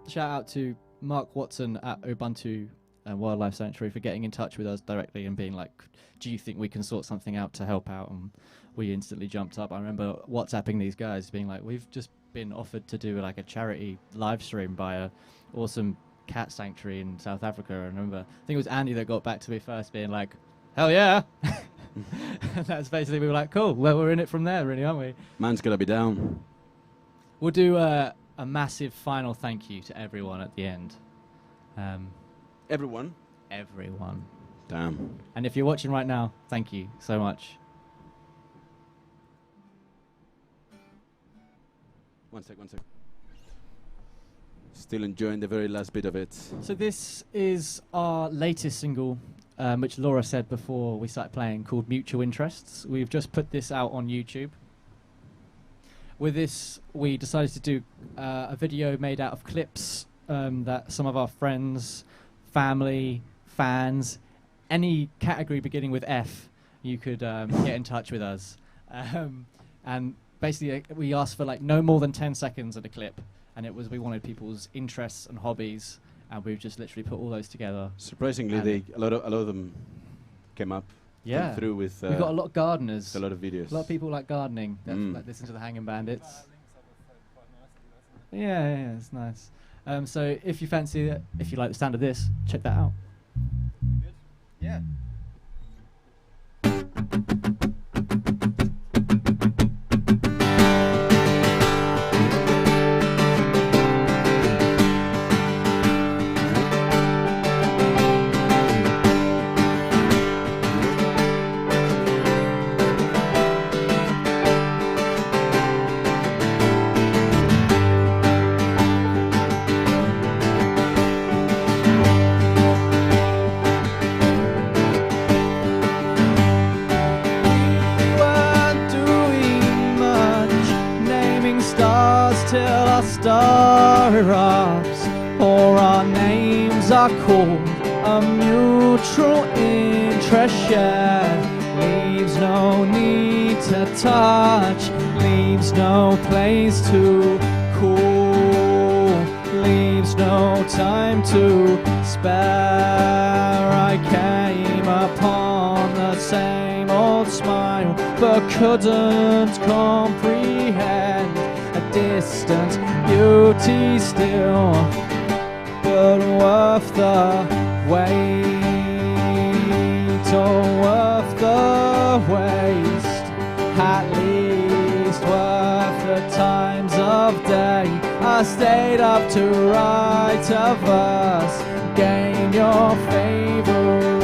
Shout out to Mark Watson at Ubuntu Wildlife Sanctuary for getting in touch with us directly and being like, do you think we can sort something out to help out? And we instantly jumped up. I remember WhatsApping these guys being like, we've just been offered to do like a charity live stream by a awesome cat sanctuary in South Africa. I remember, I think it was Andy that got back to me first being like, hell yeah. And that's basically, we were like, cool, well, we're in it from there really, aren't we? Man's gotta be down. We'll do a massive final thank you to everyone at the end. Everyone? Everyone. Damn. And if you're watching right now, thank you so much. One sec. Still enjoying the very last bit of it. So this is our latest single, which Laura said before we started playing, called Mutual Interests. We've just put this out on YouTube. With this, we decided to do a video made out of clips that some of our friends, family, fans, any category beginning with F, you could get in touch with us. And basically, we asked for like no more than 10 seconds of the clip. And it was, we wanted people's interests and hobbies, and we've just literally put all those together. Surprisingly, a lot of them came up. Yeah, through with. We've got a lot of gardeners. A lot of videos. A lot of people like gardening that like listen to the Hanging Bandits. Yeah, it's nice. So if you fancy it, if you like the sound of this, check that out. Good? Yeah. Till our star erupts, or our names are called, a mutual interest shared, leaves no need to touch, leaves no place to cool, leaves no time to spare. I came upon the same old smile, but couldn't comprehend a distant beauty still, but worth the wait, oh, worth the waste, at least worth the times of day. I stayed up to write a verse, gain your favor.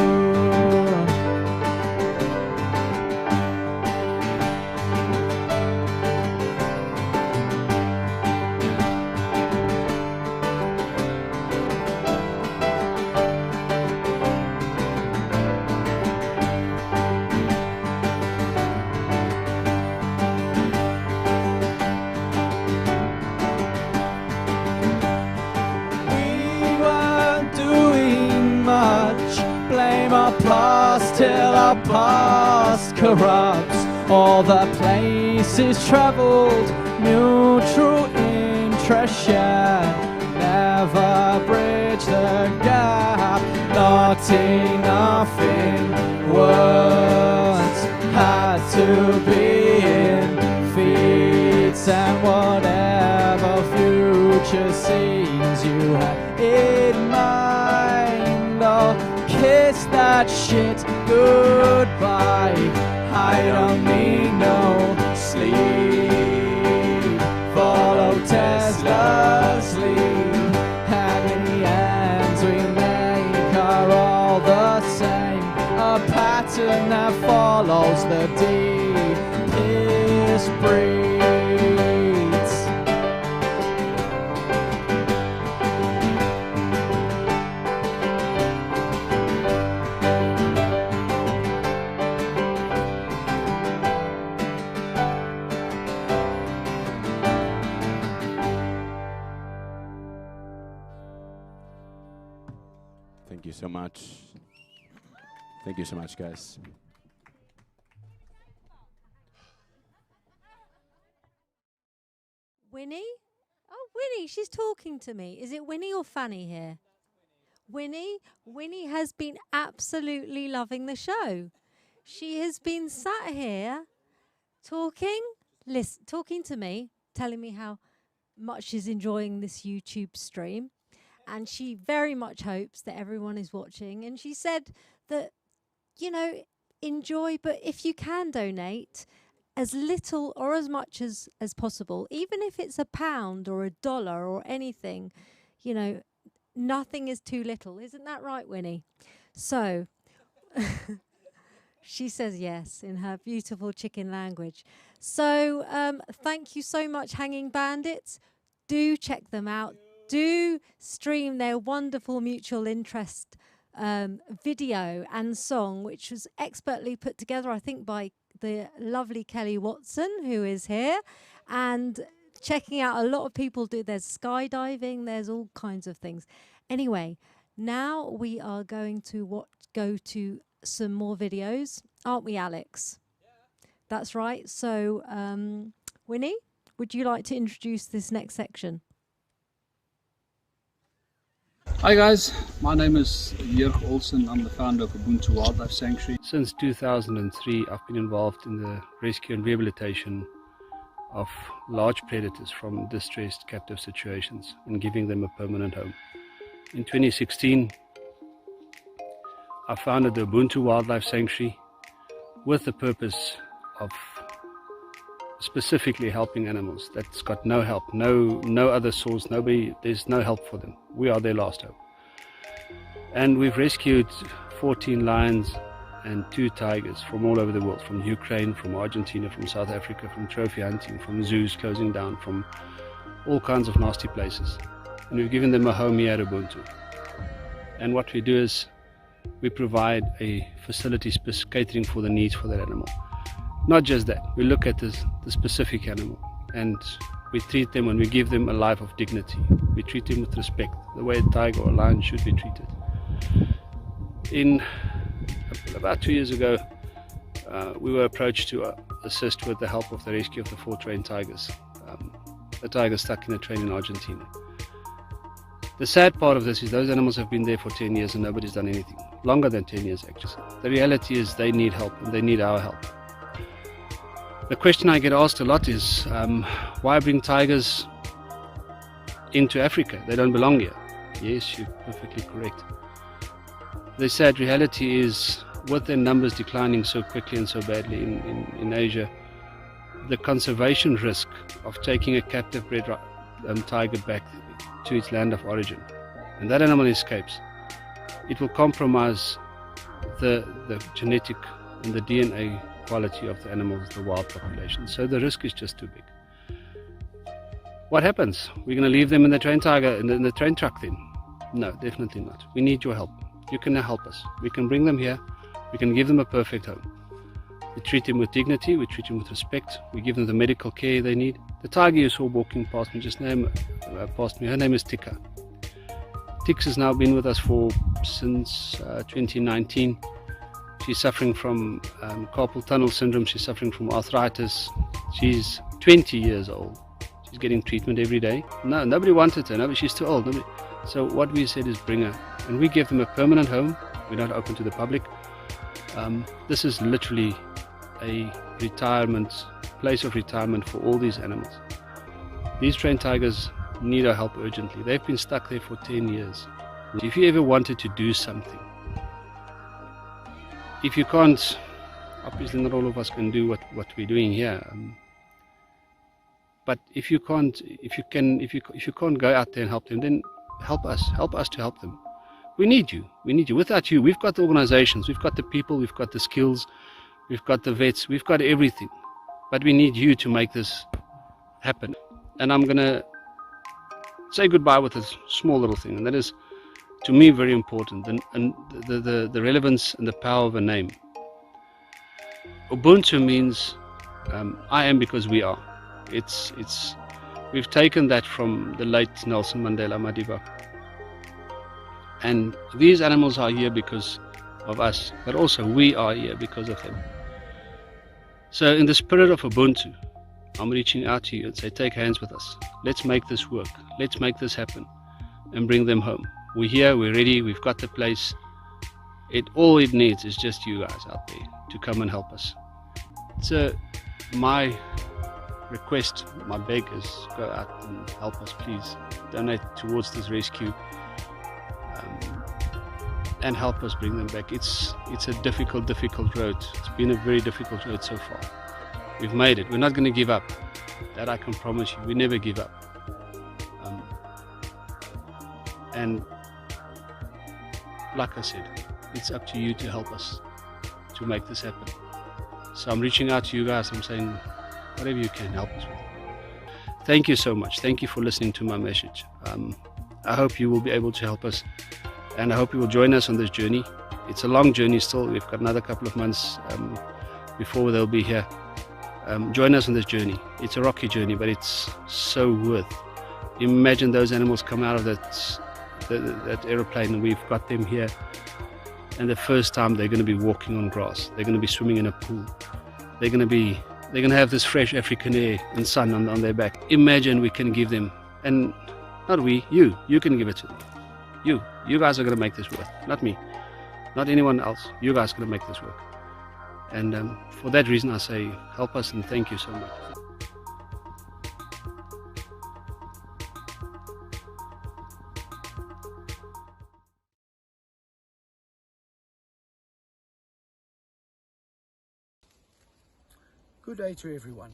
till our past corrupts all the places travelled. Mutual interest shared, never bridge the gap. Not enough in words, had to be in feats, and whatever future scenes you had in mind, oh, kiss that shit goodbye. I don't need no sleep. Follow Tesla's lead, and in the ends we make are all the same. A pattern that follows the deepest breeds. Thank you so much. Thank you so much, guys. Winnie? Oh, Winnie, she's talking to me. Is it Winnie or Fanny here? Winnie? Winnie has been absolutely loving the show. She has been sat here talking to me, telling me how much she's enjoying this YouTube stream. And she very much hopes that everyone is watching. And she said that, you know, enjoy, but if you can donate as little or as much as possible, even if it's £1 or $1 or anything, you know, nothing is too little. Isn't that right, Winnie? So she says yes in her beautiful chicken language. So thank you so much, Hanging Bandits. Do check them out. Do stream their wonderful mutual interest video and song, which was expertly put together, I think, by the lovely Kelli Watson, who is here, and checking out a lot of people do. There's skydiving, there's all kinds of things. Anyway, now we are going to go to some more videos, aren't we, Alex? Yeah. That's right. So, Winnie, would you like to introduce this next section? Hi guys, my name is Jörg Olsen. I'm the founder of Ubuntu Wildlife Sanctuary. Since 2003 I've been involved in the rescue and rehabilitation of large predators from distressed captive situations and giving them a permanent home. In 2016 I founded the Ubuntu Wildlife Sanctuary with the purpose of specifically helping animals that's got no help, no other source, there's no help for them. We are their last hope. And we've rescued 14 lions and 2 tigers from all over the world, from Ukraine, from Argentina, from South Africa, from trophy hunting, from zoos closing down, from all kinds of nasty places. And we've given them a home here at Ubuntu. And what we do is we provide a facility catering for the needs for that animal. Not just that, we look at the specific animal and we treat them and we give them a life of dignity. We treat them with respect, the way a tiger or a lion should be treated. About 2 years ago, we were approached to assist with the help of the rescue of the 4 trained tigers. The tigers stuck in a train in Argentina. The sad part of this is those animals have been there for 10 years and nobody's done anything. Longer than 10 years actually. The reality is they need help and they need our help. The question I get asked a lot is, why bring tigers into Africa? They don't belong here. Yes, you're perfectly correct. The sad reality is, with their numbers declining so quickly and so badly in Asia, the conservation risk of taking a captive bred tiger back to its land of origin, and that animal escapes, it will compromise the genetic and the DNA quality of the animals, the wild population. So the risk is just too big. What happens? We're going to leave them in the train in the train truck then? No, definitely not. We need your help. You can help us. We can bring them here. We can give them a perfect home. We treat them with dignity. We treat them with respect. We give them the medical care they need. The tiger you saw walking past me her name is Tika. Tix has now been with us since 2019. She's suffering from carpal tunnel syndrome. She's suffering from arthritis. She's 20 years old. She's getting treatment every day. No, nobody wanted her. Nobody, she's too old. Nobody. So what we said is bring her. And we give them a permanent home. We're not open to the public. This is literally a place of retirement for all these animals. These trained tigers need our help urgently. They've been stuck there for 10 years. If you ever wanted to do something, if you can't, obviously not all of us can do what we're doing here. But if you can't go out there and help them, then help us to help them. We need you. Without you, we've got the organizations, we've got the people, we've got the skills, we've got the vets, we've got everything. But we need you to make this happen. And I'm gonna say goodbye with a small little thing, and that is, to me, very important, and the relevance and the power of a name. Ubuntu means I am because we are. We've taken that from the late Nelson Mandela Madiba. And these animals are here because of us, but also we are here because of them. So in the spirit of Ubuntu, I'm reaching out to you and say, take hands with us. Let's make this work. Let's make this happen and bring them home. We're here, we're ready, we've got the place. All it needs is just you guys out there to come and help us. So my request, my beg is go out and help us, please. Donate towards this rescue and help us bring them back. It's a difficult road. It's been a very difficult road so far. We've made it. We're not going to give up. That I can promise you. We never give up. And like I said, it's up to you to help us to make this happen. So I'm reaching out to you guys. I'm saying, whatever you can, help us with. Thank you so much. Thank you for listening to my message. I hope you will be able to help us, and I hope you will join us on this journey. It's a long journey still. We've got another couple of months before they'll be here. Join us on this journey. It's a rocky journey, but it's so worth. Imagine those animals come out of that aeroplane, and we've got them here, and the first time they're going to be walking on grass. They're going to be swimming in a pool. They're going to have this fresh African air and sun on their back. Imagine we can give them, and not we, you can give it to them. You guys are going to make this work, not me, not anyone else. You guys are going to make this work. And for that reason I say, help us, and thank you so much. Good day to everyone.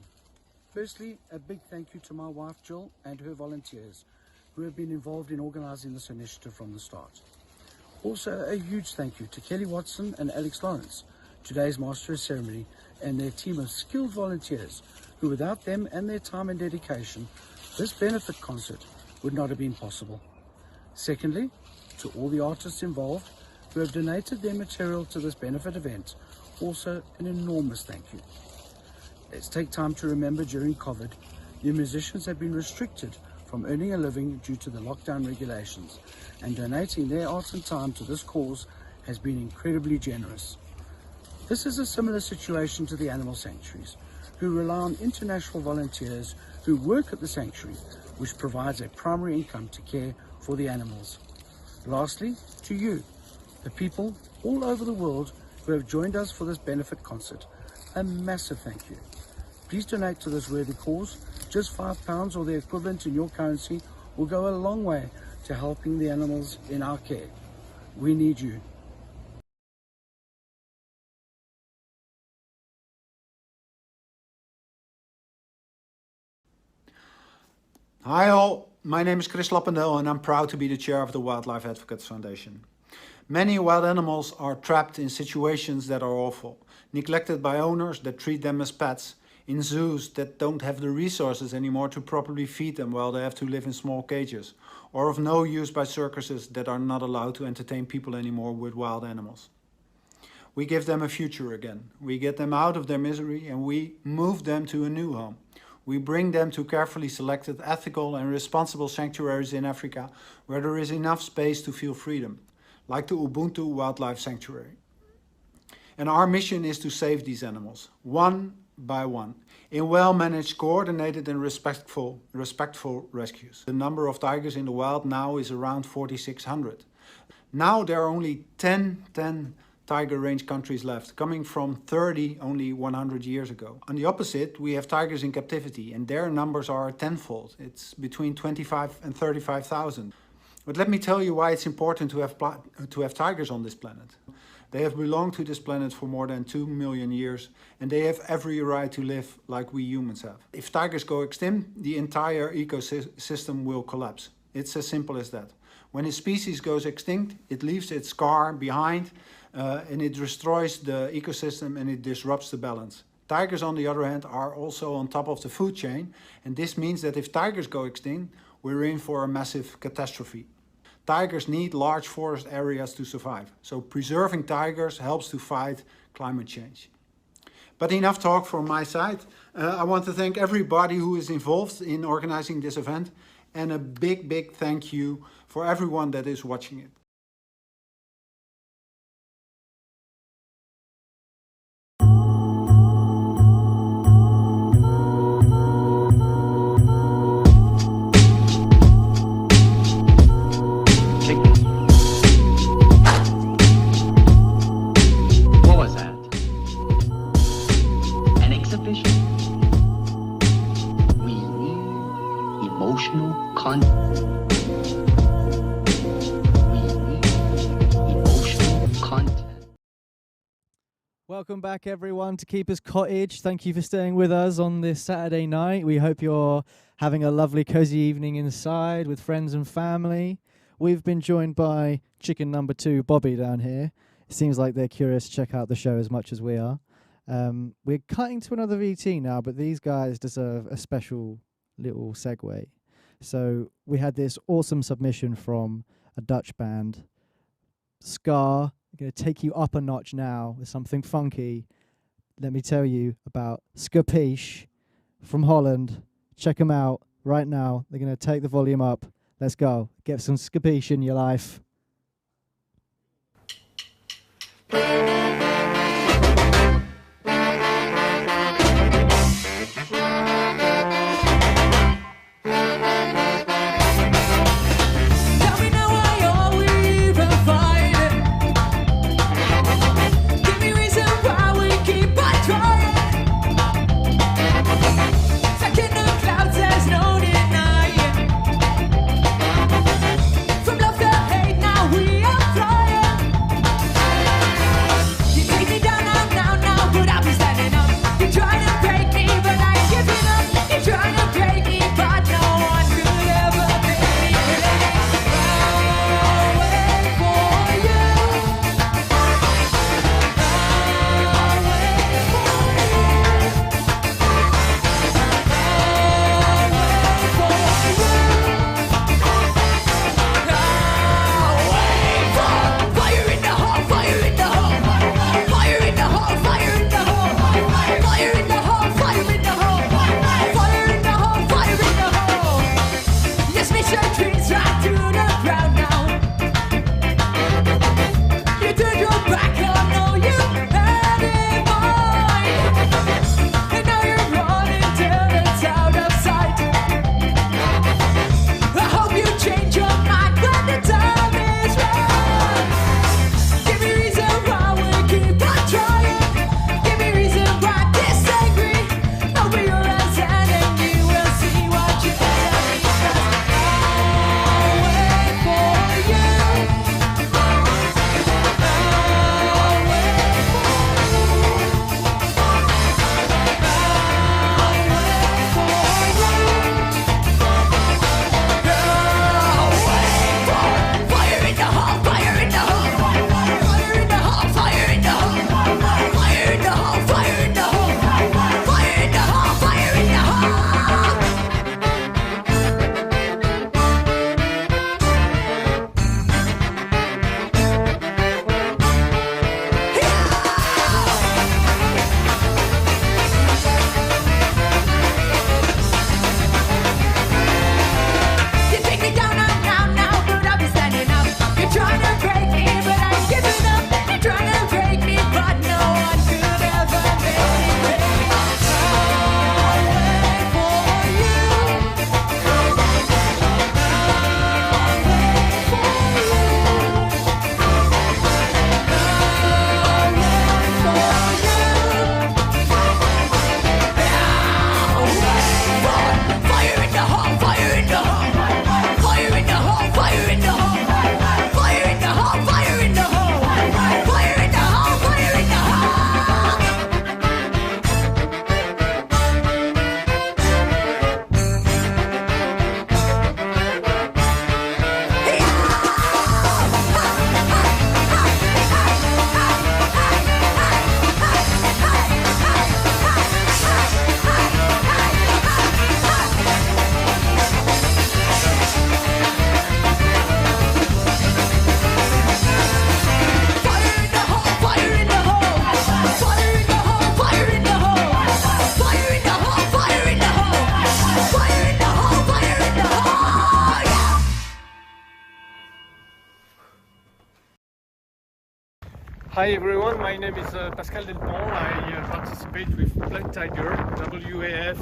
Firstly, a big thank you to my wife Jill and her volunteers who have been involved in organising this initiative from the start. Also, a huge thank you to Kelli Watson and Alex Laurance, today's Master of Ceremony, and their team of skilled volunteers who, without them and their time and dedication, this benefit concert would not have been possible. Secondly, to all the artists involved who have donated their material to this benefit event, also an enormous thank you. Let's take time to remember during COVID, the musicians have been restricted from earning a living due to the lockdown regulations, and donating their art and time to this cause has been incredibly generous. This is a similar situation to the animal sanctuaries, who rely on international volunteers who work at the sanctuary, which provides a primary income to care for the animals. Lastly, to you, the people all over the world who have joined us for this benefit concert, a massive thank you. Please donate to this worthy cause. Just £5 or the equivalent in your currency will go a long way to helping the animals in our care. We need you. Hi all, my name is Chris Lappendel and I'm proud to be the chair of the Wildlife Advocates Foundation. Many wild animals are trapped in situations that are awful, neglected by owners that treat them as pets, in zoos that don't have the resources anymore to properly feed them while they have to live in small cages, or of no use by circuses that are not allowed to entertain people anymore with wild animals. We give them a future again. We get them out of their misery and we move them to a new home. We bring them to carefully selected, ethical and responsible sanctuaries in Africa where there is enough space to feel freedom, like the Ubuntu Wildlife Sanctuary. And our mission is to save these animals, one by one, in well-managed, coordinated and respectful rescues. The number of tigers in the wild now is around 4,600. Now there are only 10 tiger range countries left, coming from 30 only 100 years ago. On the opposite, we have tigers in captivity, and their numbers are tenfold. It's between 25 and 35,000. But let me tell you why it's important to have tigers on this planet. They have belonged to this planet for more than 2 million years, and they have every right to live like we humans have. If tigers go extinct, the entire ecosystem will collapse. It's as simple as that. When a species goes extinct, it leaves its scar behind, and it destroys the ecosystem and it disrupts the balance. Tigers, on the other hand, are also on top of the food chain, and this means that if tigers go extinct, we're in for a massive catastrophe. Tigers need large forest areas to survive, so preserving tigers helps to fight climate change. But enough talk from my side. I want to thank everybody who is involved in organizing this event, and a big thank you for everyone that is watching it. Welcome back, everyone, to Keeper's Cottage. Thank you for staying with us on this Saturday night. We hope you're having a lovely, cozy evening inside with friends and family. We've been joined by chicken number 2, Bobby, down here. It seems like they're curious to check out the show as much as we are. We're cutting to another VT now, but these guys deserve a special little segue. So we had this awesome submission from a Dutch band, Ska. I'm going to take you up a notch now with something funky. Let me tell you about Skapish from Holland. Check them out right now. They're going to take the volume up. Let's go. Get some Skapish in your life. From love to hate, now we are flying. Hi everyone, my name is Pascal Delpont. I participate with Black Tiger, WAF,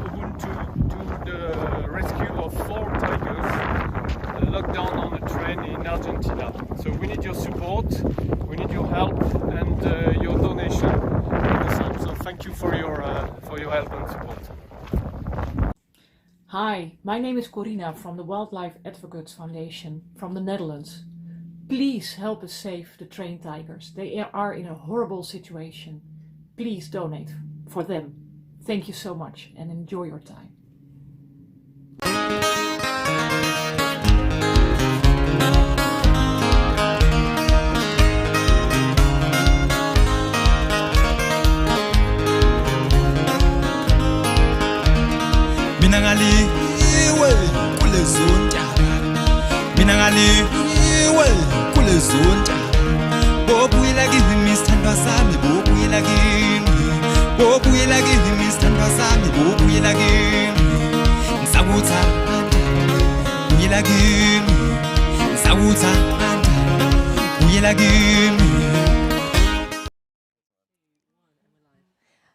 Ubuntu to the rescue of 4 tigers locked down on a train in Argentina. So we need your support, we need your help and your donation. So thank you for your help and support. Hi, my name is Corina from the Wildlife Advocates Foundation from the Netherlands. Please help us save the train tigers. They are in a horrible situation. Please donate for them. Thank you so much and enjoy your time. Mina ngaliwe kule zonta. Mina ngaliwe kule zonta. Bobuyela kimi sithandwa sami, bobuyela kimi. Bobuyela kimi sithandwa sami, bobuyela kimi. Ngisakuthanda, buyela kimi. Ngisakuthanda, buyela kimi.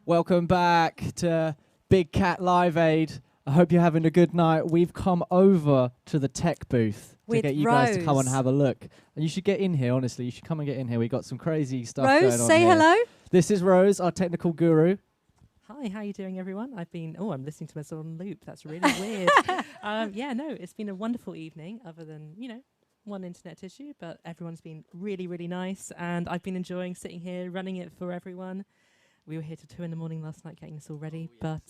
Welcome back to Big Cat Live Aid. I hope you're having a good night. We've come over to the tech booth to get you guys to come and have a look. And you should get in here, honestly. You should come and get in here. We've got some crazy stuff going on. Rose, say here. hello. This is Rose, our technical guru. Hi, how are you doing, everyone? I'm listening to myself on loop. That's really weird. It's been a wonderful evening, other than, one internet issue, but everyone's been really, really nice. And I've been enjoying sitting here, running it for everyone. We were here till 2 a.m. last night getting this all ready, but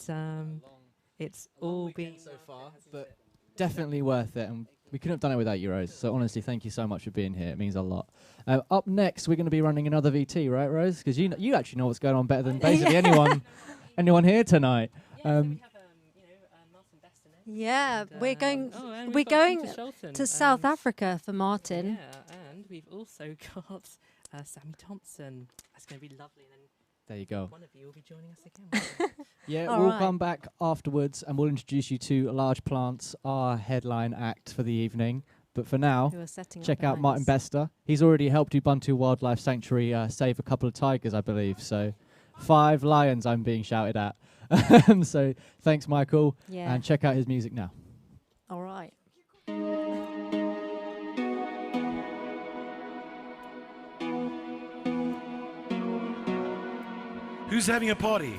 it's all been so far, but definitely worth it. And we couldn't have done it without you, Rose. So honestly, thank you so much for being here. It means a lot. Up next, we're going to be running another VT, right, Rose? Because you actually know what's going on better than basically anyone here tonight. We're going to South Africa for Martin. Yeah, and we've also got Sammy Thompson. That's going to be lovely. And there you go. One of you will be joining us again. We'll come back afterwards and we'll introduce you to Large Plants, our headline act for the evening. But for now, check out Martin Bester. He's already helped Ubuntu Wildlife Sanctuary save a couple of tigers, I believe. So 5 lions I'm being shouted at. So thanks, Michael. Yeah. And check out his music now. All right. Who's having a party?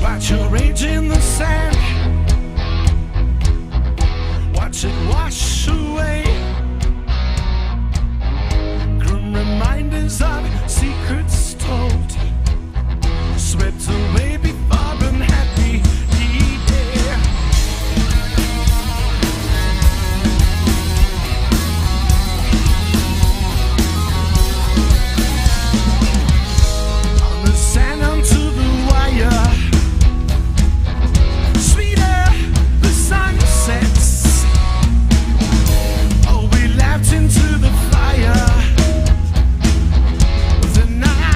Watch your rage in the sand. Watch it wash away. Grim reminders of secrets told. Swept away before unhappy day. On the sand onto the wire. Sweeter the sun sets. Oh, we laughed into the fire. The night.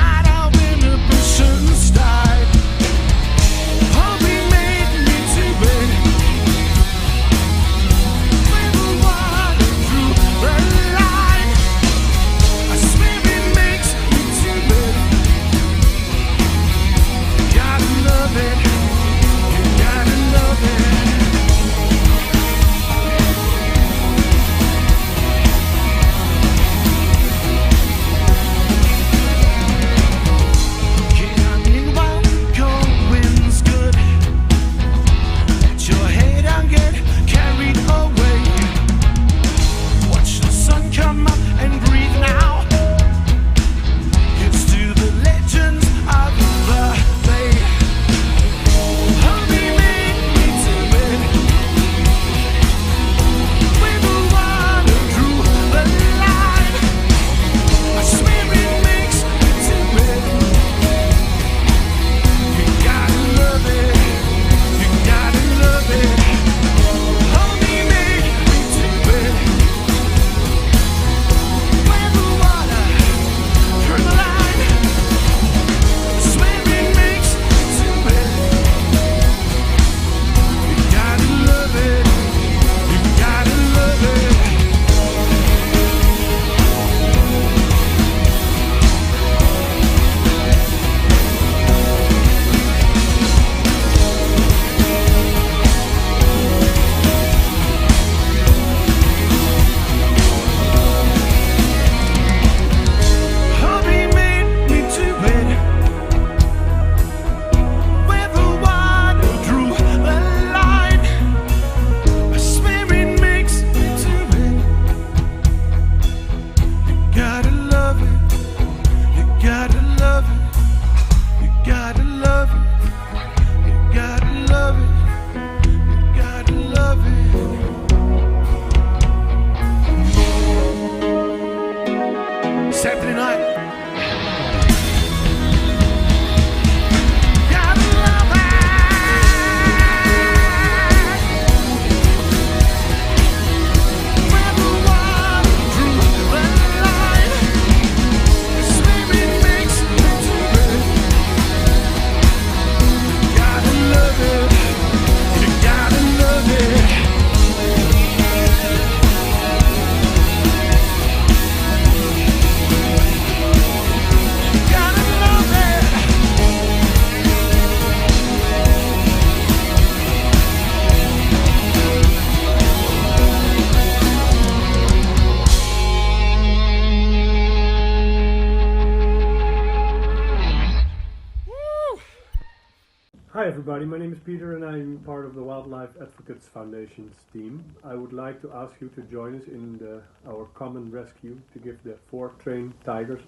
Hi everybody, my name is Peter and I'm part of the Wildlife Advocates Foundation's team. I would like to ask you to join us in our common rescue to give the 4 trained tigers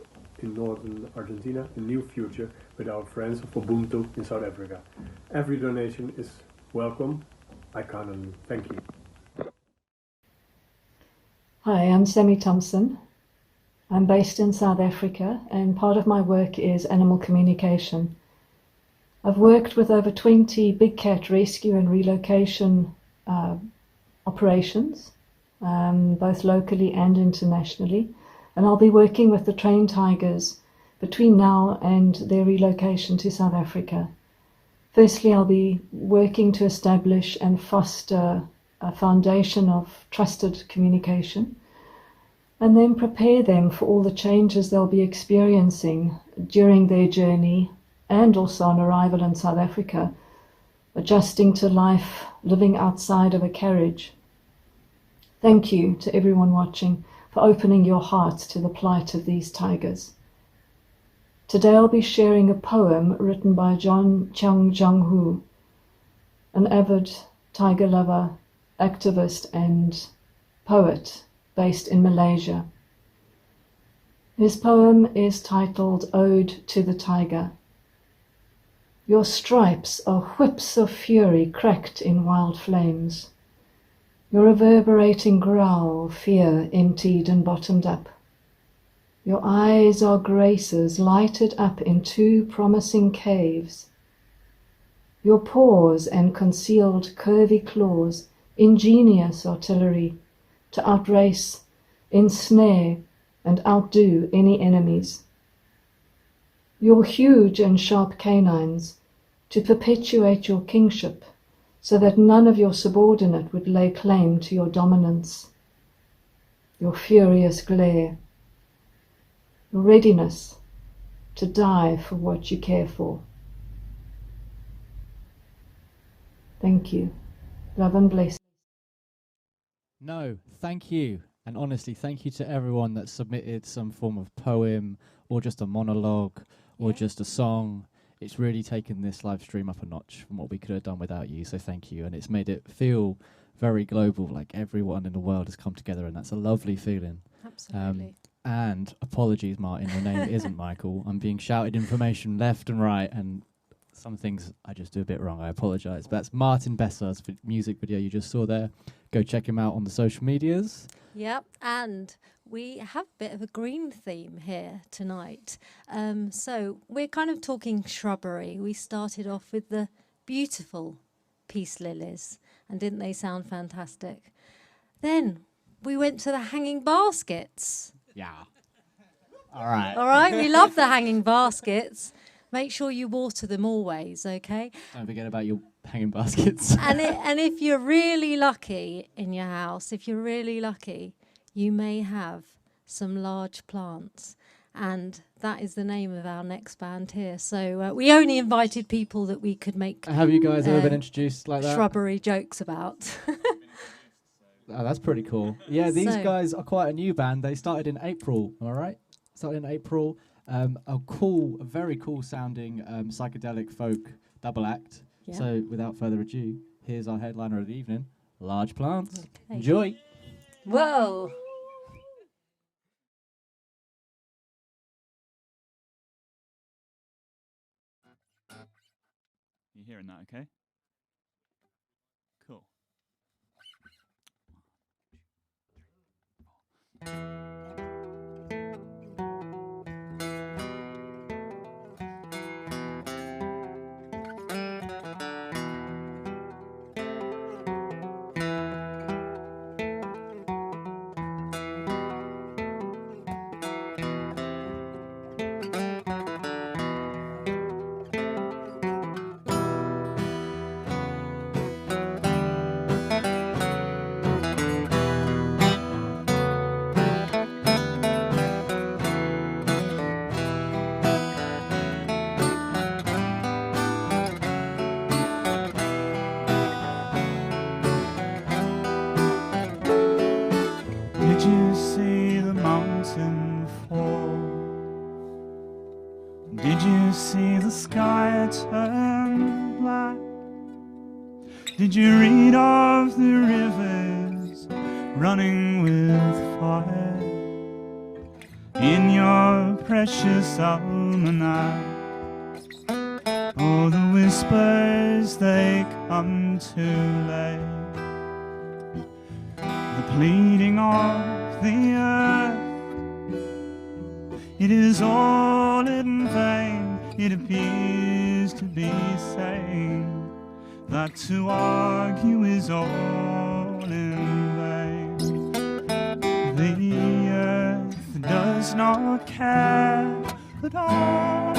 in northern Argentina a new future with our friends of Ubuntu in South Africa. Every donation is welcome. I count on you. Thank you. Hi, I'm Semi Thompson. I'm based in South Africa and part of my work is animal communication. I've worked with over 20 big cat rescue and relocation operations, both locally and internationally, and I'll be working with the trained tigers between now and their relocation to South Africa. Firstly, I'll be working to establish and foster a foundation of trusted communication, and then prepare them for all the changes they'll be experiencing during their journey and also on arrival in South Africa, adjusting to life living outside of a carriage. Thank you to everyone watching for opening your hearts to the plight of these tigers. Today I'll be sharing a poem written by John Chung Jung Hu, an avid tiger lover, activist and poet based in Malaysia. His poem is titled Ode to the Tiger. Your stripes are whips of fury cracked in wild flames. Your reverberating growl, fear emptied and bottomed up. Your eyes are graces lighted up in 2 promising caves. Your paws and concealed curvy claws, ingenious artillery, to outrace, ensnare, and outdo any enemies. Your huge and sharp canines, to perpetuate your kingship, so that none of your subordinate would lay claim to your dominance. Your furious glare, your readiness to die for what you care for. Thank you. Love and bless. No, thank you. And honestly, thank you to everyone that submitted some form of poem or just a monologue or just a song. It's really taken this live stream up a notch from what we could have done without you, so thank you. And it's made it feel very global, like everyone in the world has come together, and that's a lovely feeling. Absolutely. And apologies, Martin, your name isn't Michael. I'm being shouted information left and right, and some things I just do a bit wrong. I apologise. But that's Martin Besser's music video you just saw there. Go check him out on the social medias. Yep, and we have a bit of a green theme here tonight. So we're kind of talking shrubbery. We started off with the beautiful Peace Lilies, and didn't they sound fantastic? Then we went to the hanging baskets. Yeah. All right. All right, we love the hanging baskets. Make sure you water them always, okay? Don't forget about your hanging baskets. And if you're really lucky in your house, you may have some large plants. And that is the name of our next band here. So we only invited people that we could make Have you guys ever been introduced like that? shrubbery jokes about. Oh, that's pretty cool. Yeah, these guys are quite a new band. They started in April, all right? Started in April. A very cool sounding psychedelic folk double act. Yeah. So without further ado, here's our headliner of the evening, Large Plants. Okay. Enjoy. Whoa. You hearing that okay? Cool. see the sky turn black? Did you read of the rivers running with fire in your precious almanac? Oh, the whispers, they come too late. The pleading of the earth, it is all in vain. It appears to be saying that to argue is all in vain. The earth does not care at all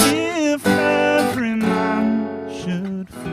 if every man should fall.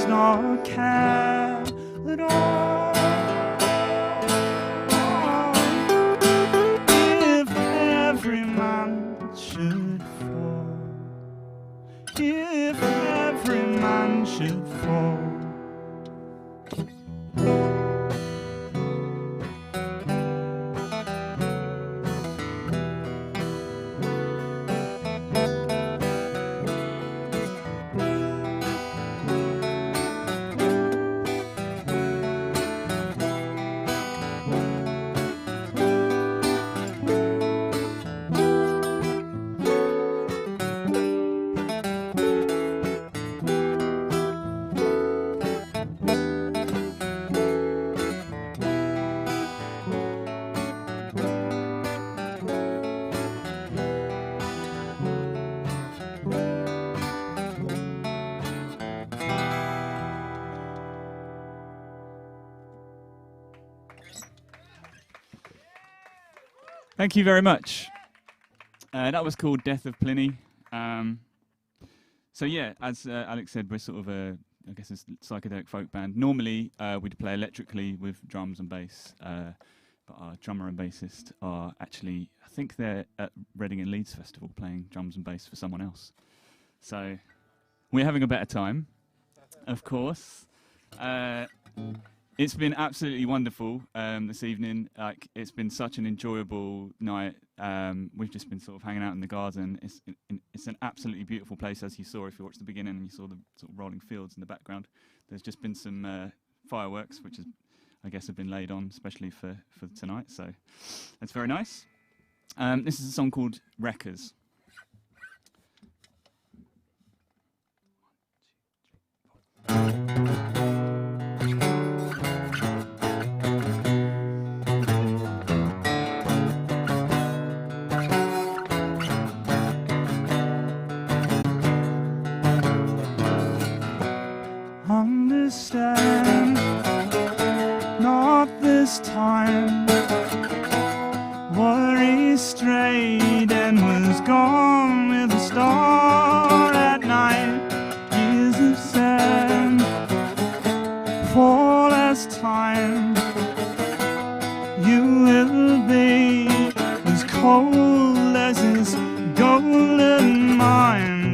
Not care at all if every man should fall, if every man should fall. Thank you very much. That was called Death of Pliny. So yeah, as Alex said, we're sort of a, I guess, a psychedelic folk band. Normally, we'd play electrically with drums and bass, but our drummer and bassist are actually, I think they're at Reading and Leeds Festival playing drums and bass for someone else. So we're having a better time, of course. It's been absolutely wonderful this evening. Like, it's been such an enjoyable night. We've just been sort of hanging out in the garden. It's an absolutely beautiful place, as you saw if you watched the beginning and you saw the sort of rolling fields in the background. There's just been some fireworks, which is, I guess, have been laid on especially for tonight. So that's very nice. This is a song called Wreckers. Understand, not this time. Worry strayed and was gone with a star at night. Years of sand, for less time. You will be as cold as his golden mind.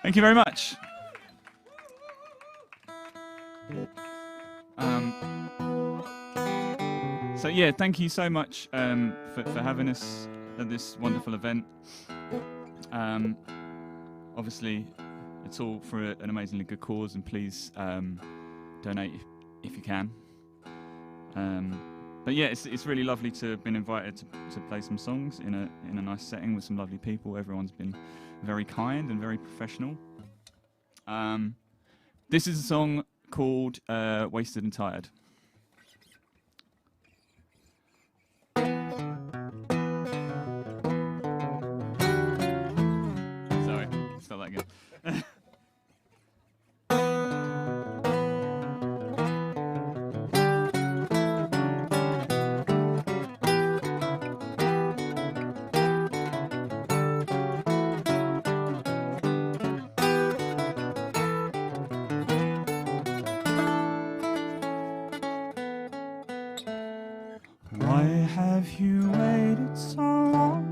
Thank you very much. So yeah, thank you so much for having us at this wonderful event. Obviously, it's all for an amazingly good cause, and please donate if you can. But yeah, it's really lovely to have been invited to play some songs in a nice setting with some lovely people. Everyone's been very kind and very professional. This is a song called Wasted and Tired. Sorry, start that again. Why have you waited so long?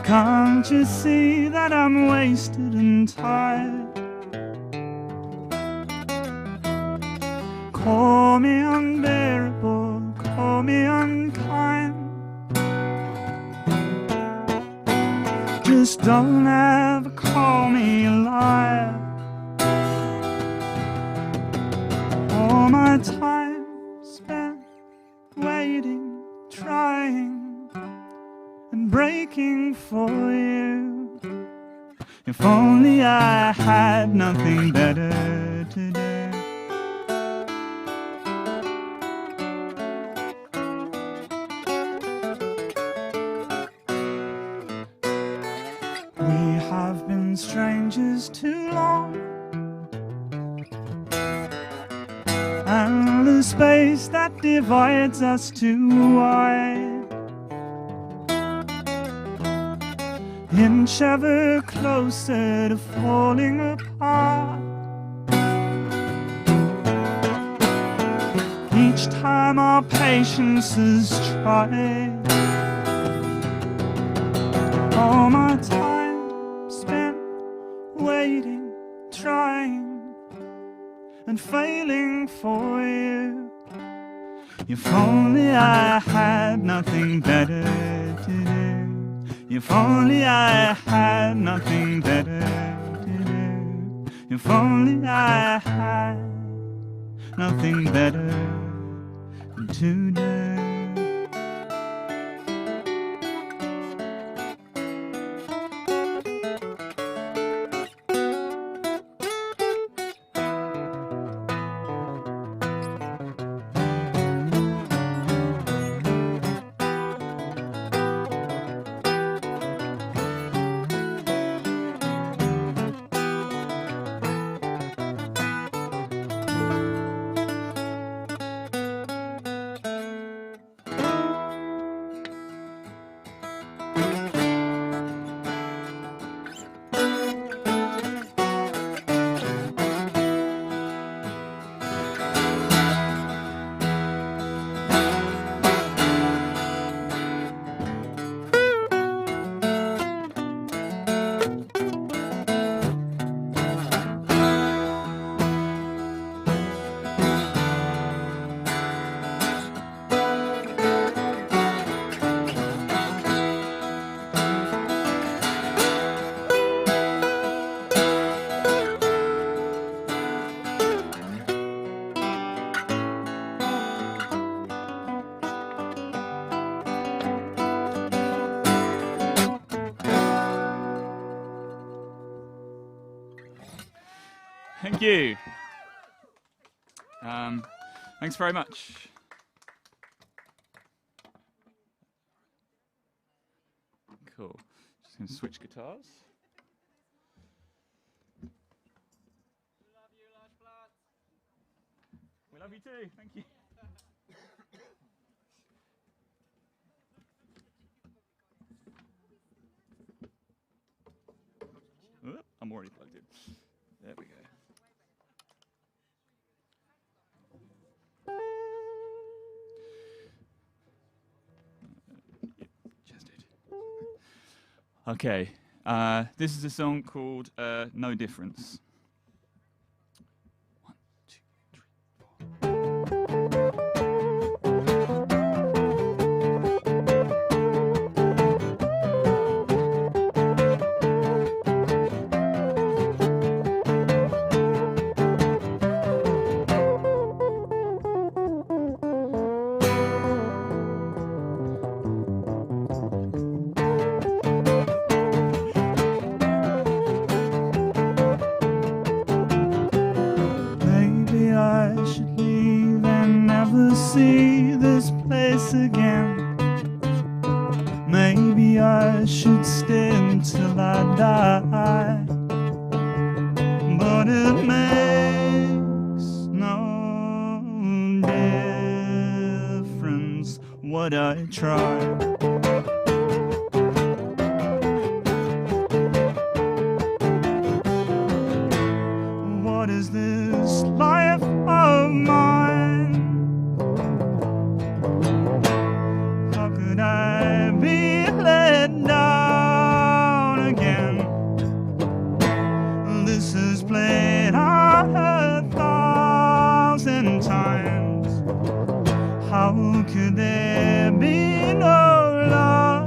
Can't you see that I'm wasted and tired? Call me unbearable, call me unkind. Just don't ever call me a liar. All my time spent waiting, trying, and breaking for you. If only I had nothing better to do. We have been strangers too long, and the space that divides us too wide. Inch ever closer to falling apart. Each time our patience has tried. All my time spent waiting, trying, and failing for you. If only I had nothing better to do. If only I had nothing better to do. If only I had nothing better to do. Thank you. Thanks very much. Cool. Just going to switch guitars. We love you too. Thank you. Oh, I'm already plugged in. There we go. Okay, this is a song called No Difference. 1, 2, 3, 4. see this place again. Maybe I should stay until I die, but it makes no difference what I try. What is this life of mine? How could I be let down again? This is played out 1,000 times. How could there be no love?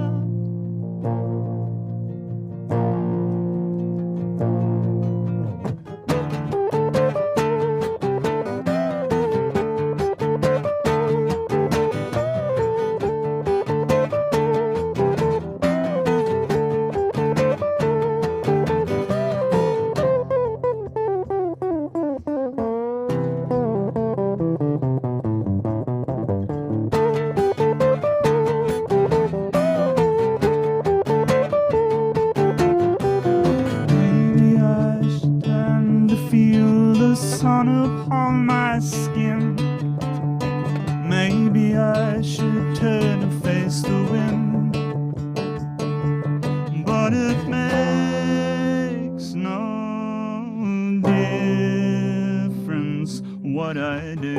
Sun upon my skin. Maybe I should turn and face the wind, but it makes no difference what I do.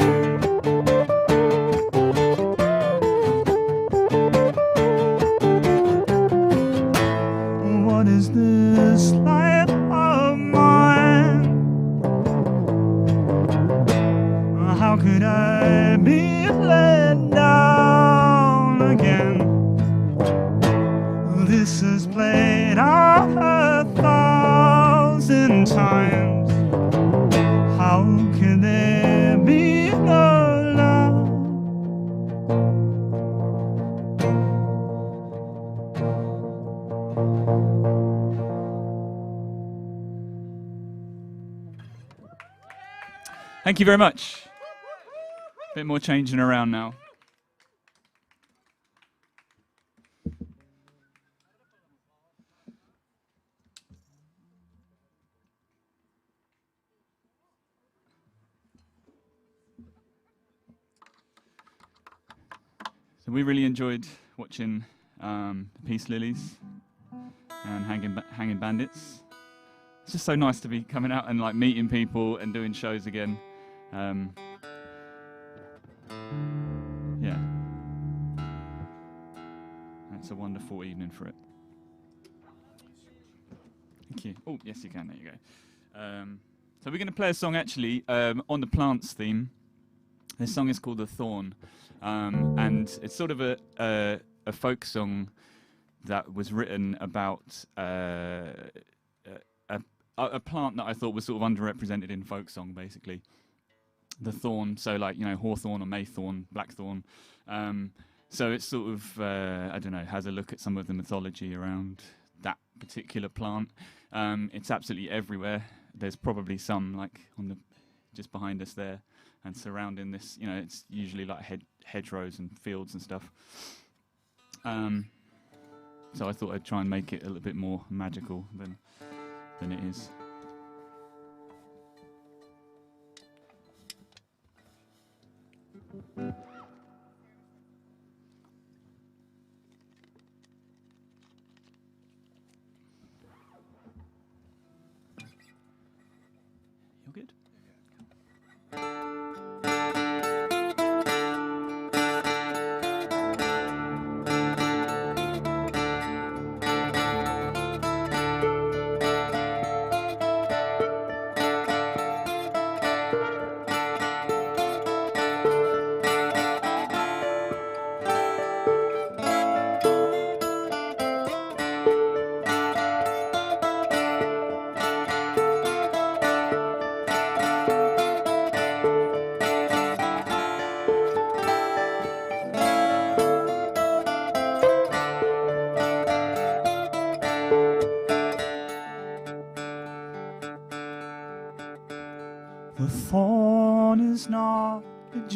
What is this life of mine? How could I be let down again? This is played out 1,000 times. How could there be no love? Thank you very much. Bit more changing around now. So we really enjoyed watching the Peace Lilies and hanging Bandits. It's just so nice to be coming out and like meeting people and doing shows again. Yeah, it's a wonderful evening for it. Thank you. Oh, yes, you can. There you go. So we're going to play a song actually on the plants theme. This song is called "The Thorn," and it's sort of a folk song that was written about a plant that I thought was sort of underrepresented in folk song, basically. The thorn, so like, you know, hawthorn or maythorn, blackthorn. So it's sort of, I don't know, has a look at some of the mythology around that particular plant. It's absolutely everywhere. There's probably some like on the just behind us there and surrounding this, you know, it's usually like hedgerows and fields and stuff. So I thought I'd try and make it a little bit more magical than it is. You're good?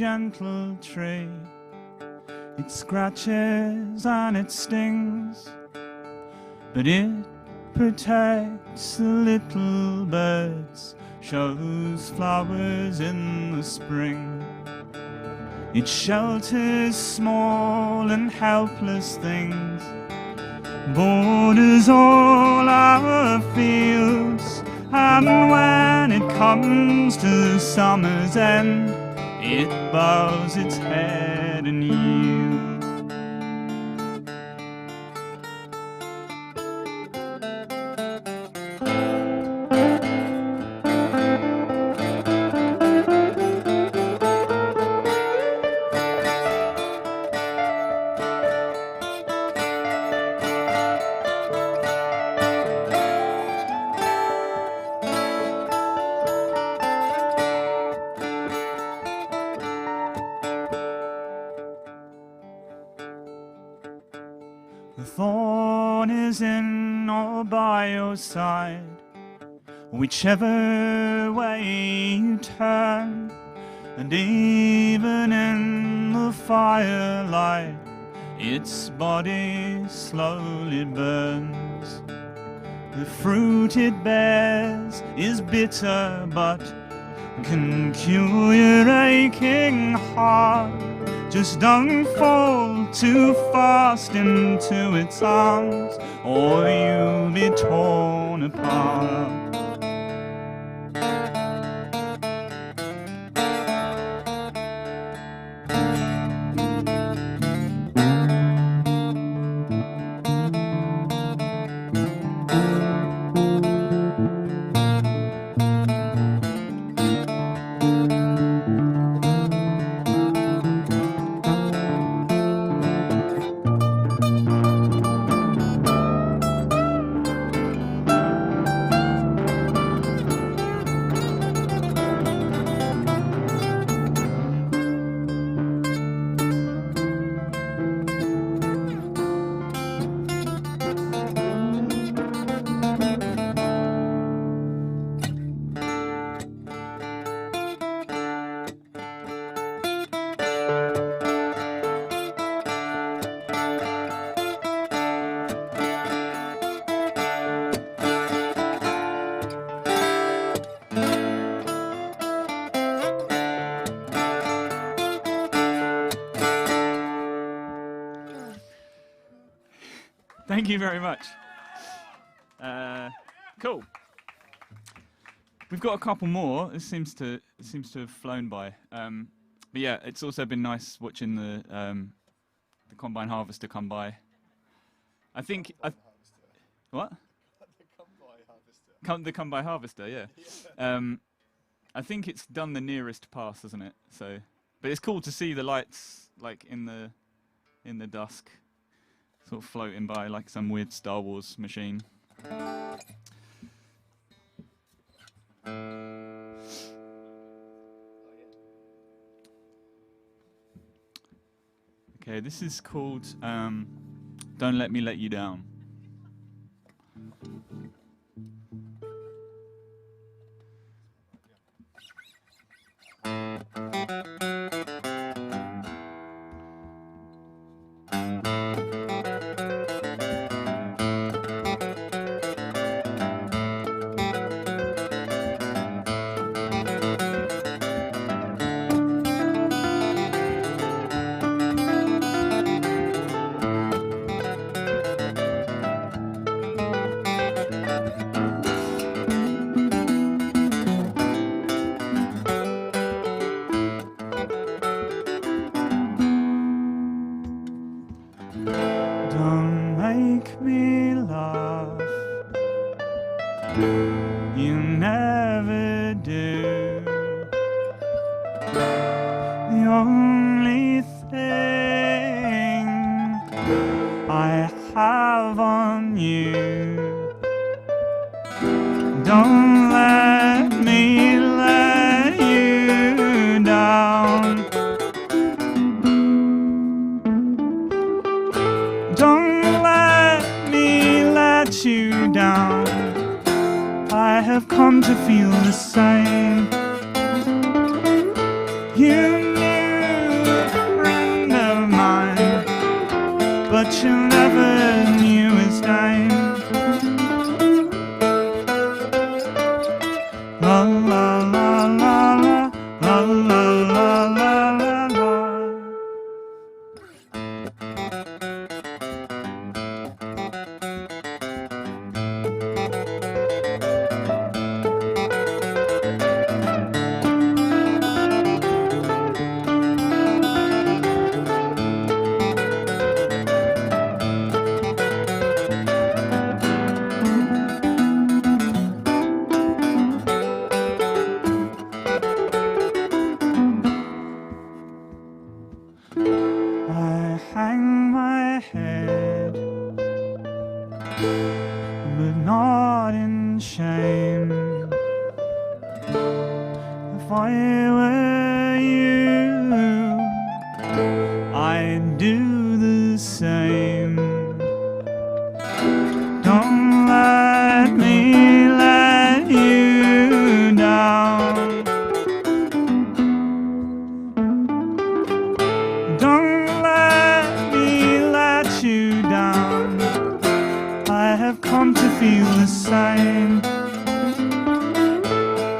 gentle tree. It scratches and it stings, but it protects the little birds, shows flowers in the spring. It shelters small and helpless things, borders all our fields, and when it comes to summer's end, it bows its head and yields. The thorn is in or by your side, whichever way you turn, and even in the firelight, its body slowly burns. The fruit it bears is bitter, but can cure your aching heart. Just don't fall too fast into its arms, or you'll be torn apart. Thank you very much. Cool. We've got a couple more. It seems to have flown by. But yeah, it's also been nice watching the combine harvester come by. I think what? The come by harvester, yeah. I think it's done the nearest pass, hasn't it? So, but it's cool to see the lights like in the dusk, sort of floating by like some weird Star Wars machine. Okay, this is called Don't Let Me Let You Down. Don't make me laugh, you never do. The only thing I have on you. Don't let me let you down. Don't let me let you down. I have come to feel the same. You knew but you never knew his name. La la la la la la la la la la. I hang my head, but not in shame. If I were you, I'd do the same. Don't let me let you down. Don't let me let you down. I have come to feel the same.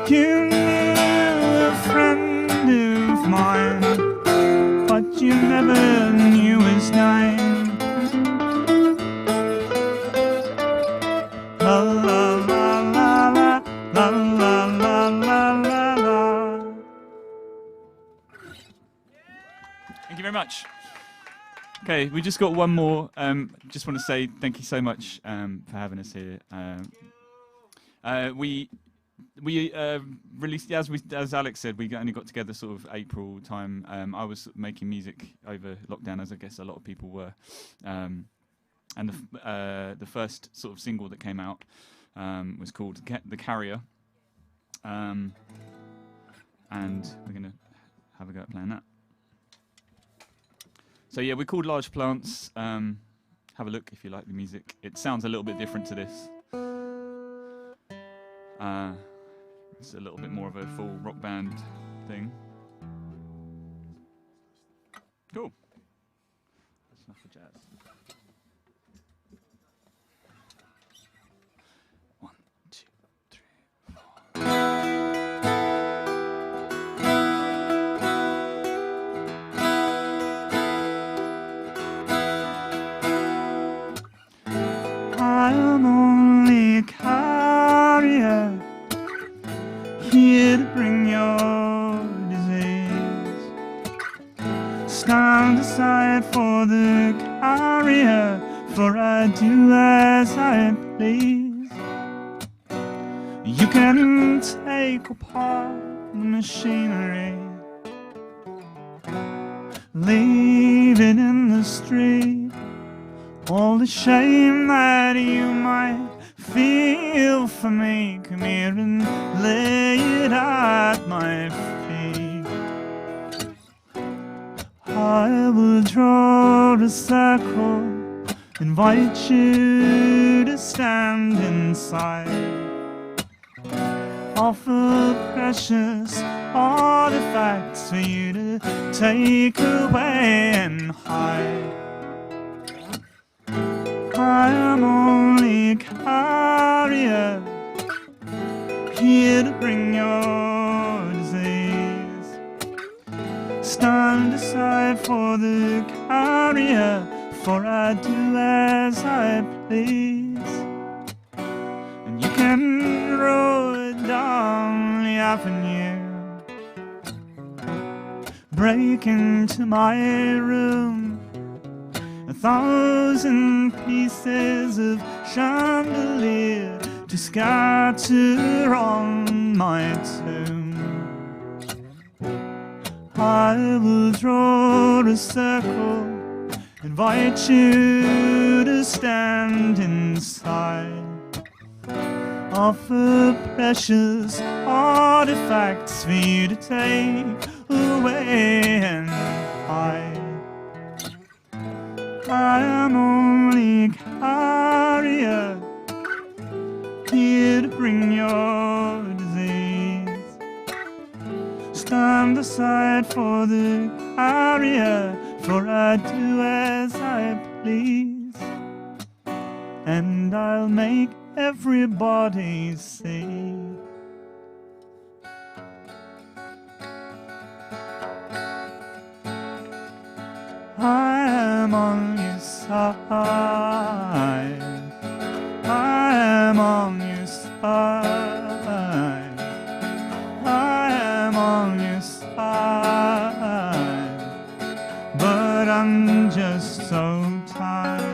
You knew a friend of mine, but you never knew his name. La la la la la la la la la la la. Thank you very much. Okay, we just got one more. Just want to say thank you so much for having us here. We released, as Alex said, we only got together sort of April time. I was making music over lockdown, as I guess a lot of people were. And the first sort of single that came out was called The Carrier. And we're going to have a go at playing that. So yeah, we're called Large Plants. Have a look if you like the music. It sounds a little bit different to this. It's a little bit more of a full rock band thing. Cool. That's enough for jazz. One, two, three, four. I'm only a carrier, here to bring your disease. Stand aside for the carrier, for I do as I please. You can take apart the machinery, leave it in the street. All the shame that you might feel for me, come here and lay it at my feet. I will draw a circle, invite you to stand inside. Offer precious artifacts for you to take away and hide. I am only a carrier, here to bring your disease. Stand aside for the carrier, for I do as I please. And you can roll down the avenue, break into my room. 1,000 pieces of chandelier to scatter on my tomb. I will draw a circle, invite you to stand inside. Offer precious artifacts for you to take away and hide. I am only a carrier, here to bring your disease. Stand aside for the carrier, for I do as I please, and I'll make everybody see. I am on your side. I am on your side. I am on your side. But I'm just so tired.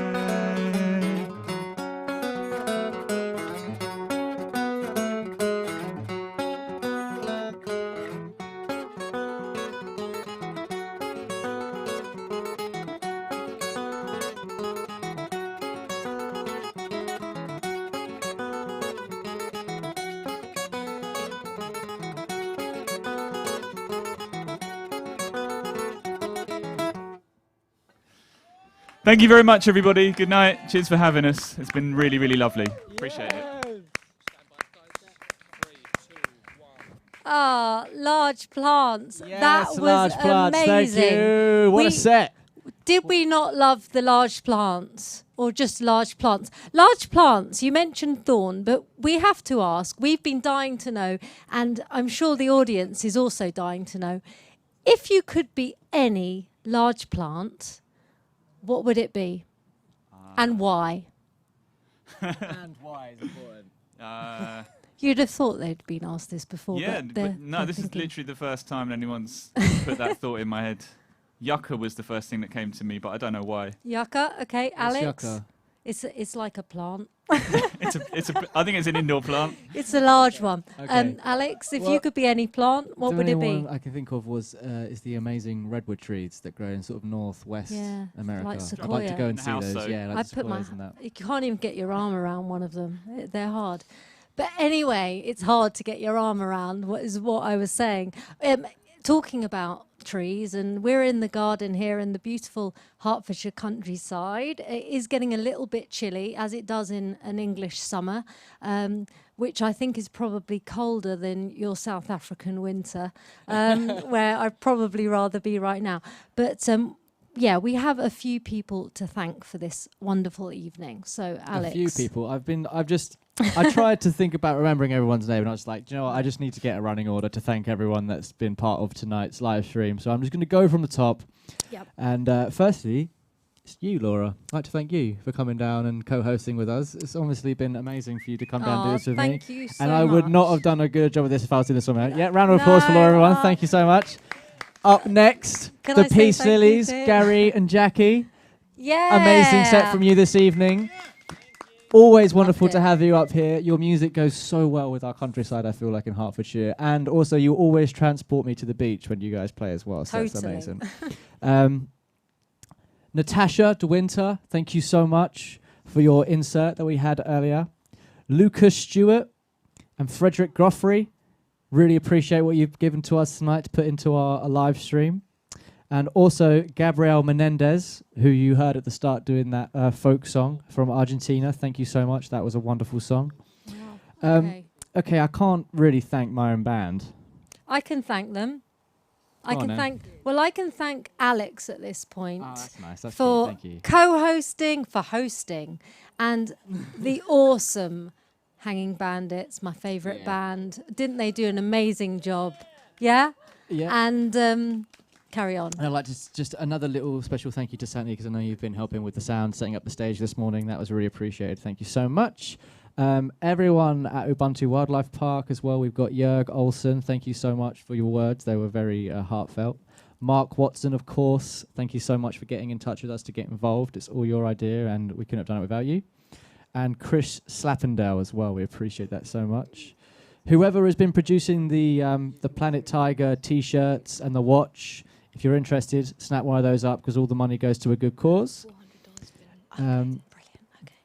Thank you very much, everybody. Good night. Cheers for having us. It's been really, really lovely. Appreciate it. Ah, large plants. Yes, that was large plants. amazing. Thank you. What a set. Did we not love the large plants? Or just large plants? Large plants, you mentioned thorn, but we have to ask. We've been dying to know, and I'm sure the audience is also dying to know. If you could be any large plant, what would it be? And why? And why is important. You'd have thought they'd been asked this before. Yeah, but no, this is literally the first time anyone's put that thought in my head. Yucca was the first thing that came to me, but I don't know why. Yucca, okay, Alex. yucca? It's like a plant. I think it's an indoor plant. It's a large one. Okay. Alex, if Well, you could be any plant, what The would it only be? one I can think of is the amazing redwood trees that grow in sort of northwest America. like I'd sequoia. like to go and In the see house, those. though. Yeah, like I'd the put my. sequoias and that. You can't even get your arm around one of them. They're hard. But anyway, it's hard to get your arm around. What I was saying. Talking about trees, and we're in the garden here in the beautiful Hertfordshire countryside. It is getting a little bit chilly, as it does in an English summer, which I think is probably colder than your South African winter, where I'd probably rather be right now. But yeah, we have a few people to thank for this wonderful evening. So, Alex. A few people. I tried to think about remembering everyone's name, and I was like, do you know what? I just need to get a running order to thank everyone that's been part of tonight's live stream. So I'm just going to go from the top. Yep. And firstly, it's you, Laura. I'd like to thank you for coming down and co-hosting with us. It's honestly been amazing for you to come down and do this with me. Thank you so and I would much. not have done a good job of this if I was doing this on my own. Yeah, round of applause for Laura, everyone. Thank you so much. Up next, Can the I say Peace thank you Lilies, to- Gary and Jackie. Yeah. Amazing set from you this evening. Always wonderful to have you up here. Your music goes so well with our countryside, I feel like, in Hertfordshire. And also, you always transport me to the beach when you guys play as well. So that's Totally. amazing. Natasha De Winter, thank you so much for your insert that we had earlier. Lucas Stewart and Frederick Groffrey, really appreciate what you've given to us tonight to put into our live stream. And also Gabriel Menendez, who you heard at the start doing that folk song from Argentina. Thank you so much. That was a wonderful song. Wow. Okay, I can't really thank my own band. I can thank them. I Go on can then. I can thank Alex at this point that's nice. That's for cute. Thank you. co-hosting, for hosting, and the awesome Hanging Bandits, my favourite band. Didn't they do an amazing job? Yeah? Yeah. And carry on. And I'd like to just another little special thank you to Sandy, because I know you've been helping with the sound, setting up the stage this morning. That was really appreciated. Thank you so much. Everyone at Ubuntu Wildlife Park as well. We've got Jörg Olsen. Thank you so much for your words. They were very heartfelt. Mark Watson, of course. Thank you so much for getting in touch with us to get involved. It's all your idea, and we couldn't have done it without you. And Chris Slappendale as well. We appreciate that so much. Whoever has been producing the Planet Tiger T-shirts and the watch, if you're interested, snap one of those up, because all the money goes to a good cause.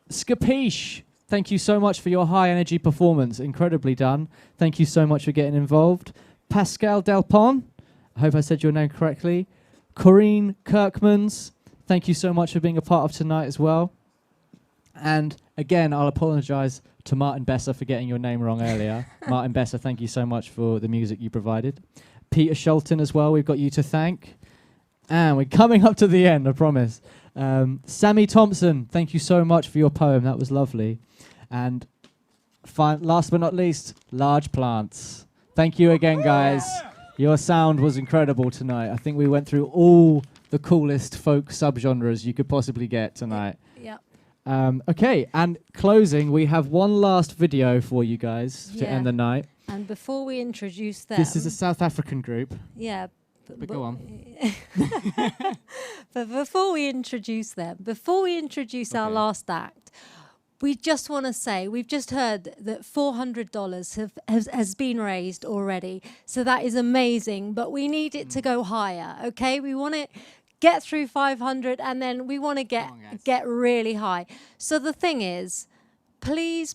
Skapish, thank you so much for your high energy performance. Incredibly done. Thank you so much for getting involved. Pascal Delpon, I hope I said your name correctly. Corinne Kirkmans, thank you so much for being a part of tonight as well. And again, I'll apologise to Martin Besser for getting your name wrong earlier. Martin Besser, thank you so much for the music you provided. Peter Shelton as well, we've got you to thank. And we're coming up to the end, I promise. Sammy Thompson, thank you so much for your poem. That was lovely. And last but not least, Large Plants. Thank you again, guys. Your sound was incredible tonight. I think we went through all the coolest folk subgenres you could possibly get tonight. Yep. Okay, and closing, we have one last video for you guys to end the night. And before we introduce them... This is a South African group. Yeah. But go on. But before we introduce our last act, we just want to say, we've just heard that $400 has been raised already. So that is amazing, but we need it to go higher, okay? We want to get through 500 and then we want to get really high. So the thing is, please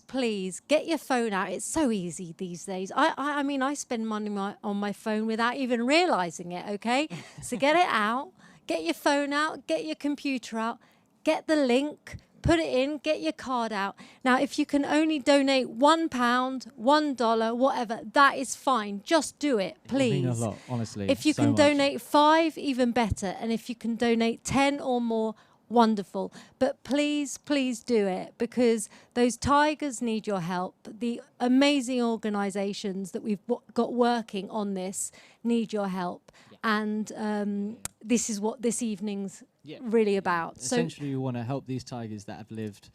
get your phone out. It's so easy these days. I mean, I spend money on my phone without even realizing it, okay? So get it out, get your phone out, get your computer out, get the link, put it in, get your card out. Now, if you can only donate £1, $1, whatever, that is fine. Just do it, please. It means a lot, honestly. If you can donate 5, even better. And if you can donate 10 or more, wonderful. But please do it, because those tigers need your help. The amazing organizations that we've got working on this need your help. And this is what this evening's really about. Essentially, we want to help these tigers that have lived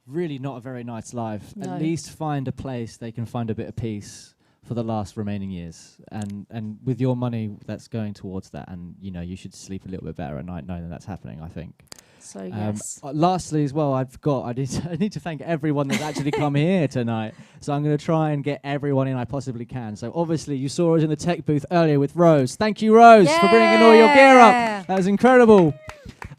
really not a very nice life. No. At least find a place they can find a bit of peace for the last remaining years. And with your money, that's going towards that. And, you know, you should sleep a little bit better at night knowing that's happening, I think. So, yes. Lastly, as well, I need to thank everyone that's actually come here tonight. So I'm going to try and get everyone in I possibly can. So obviously, you saw us in the tech booth earlier with Rose. Thank you, Rose, for bringing all your gear up. That was incredible.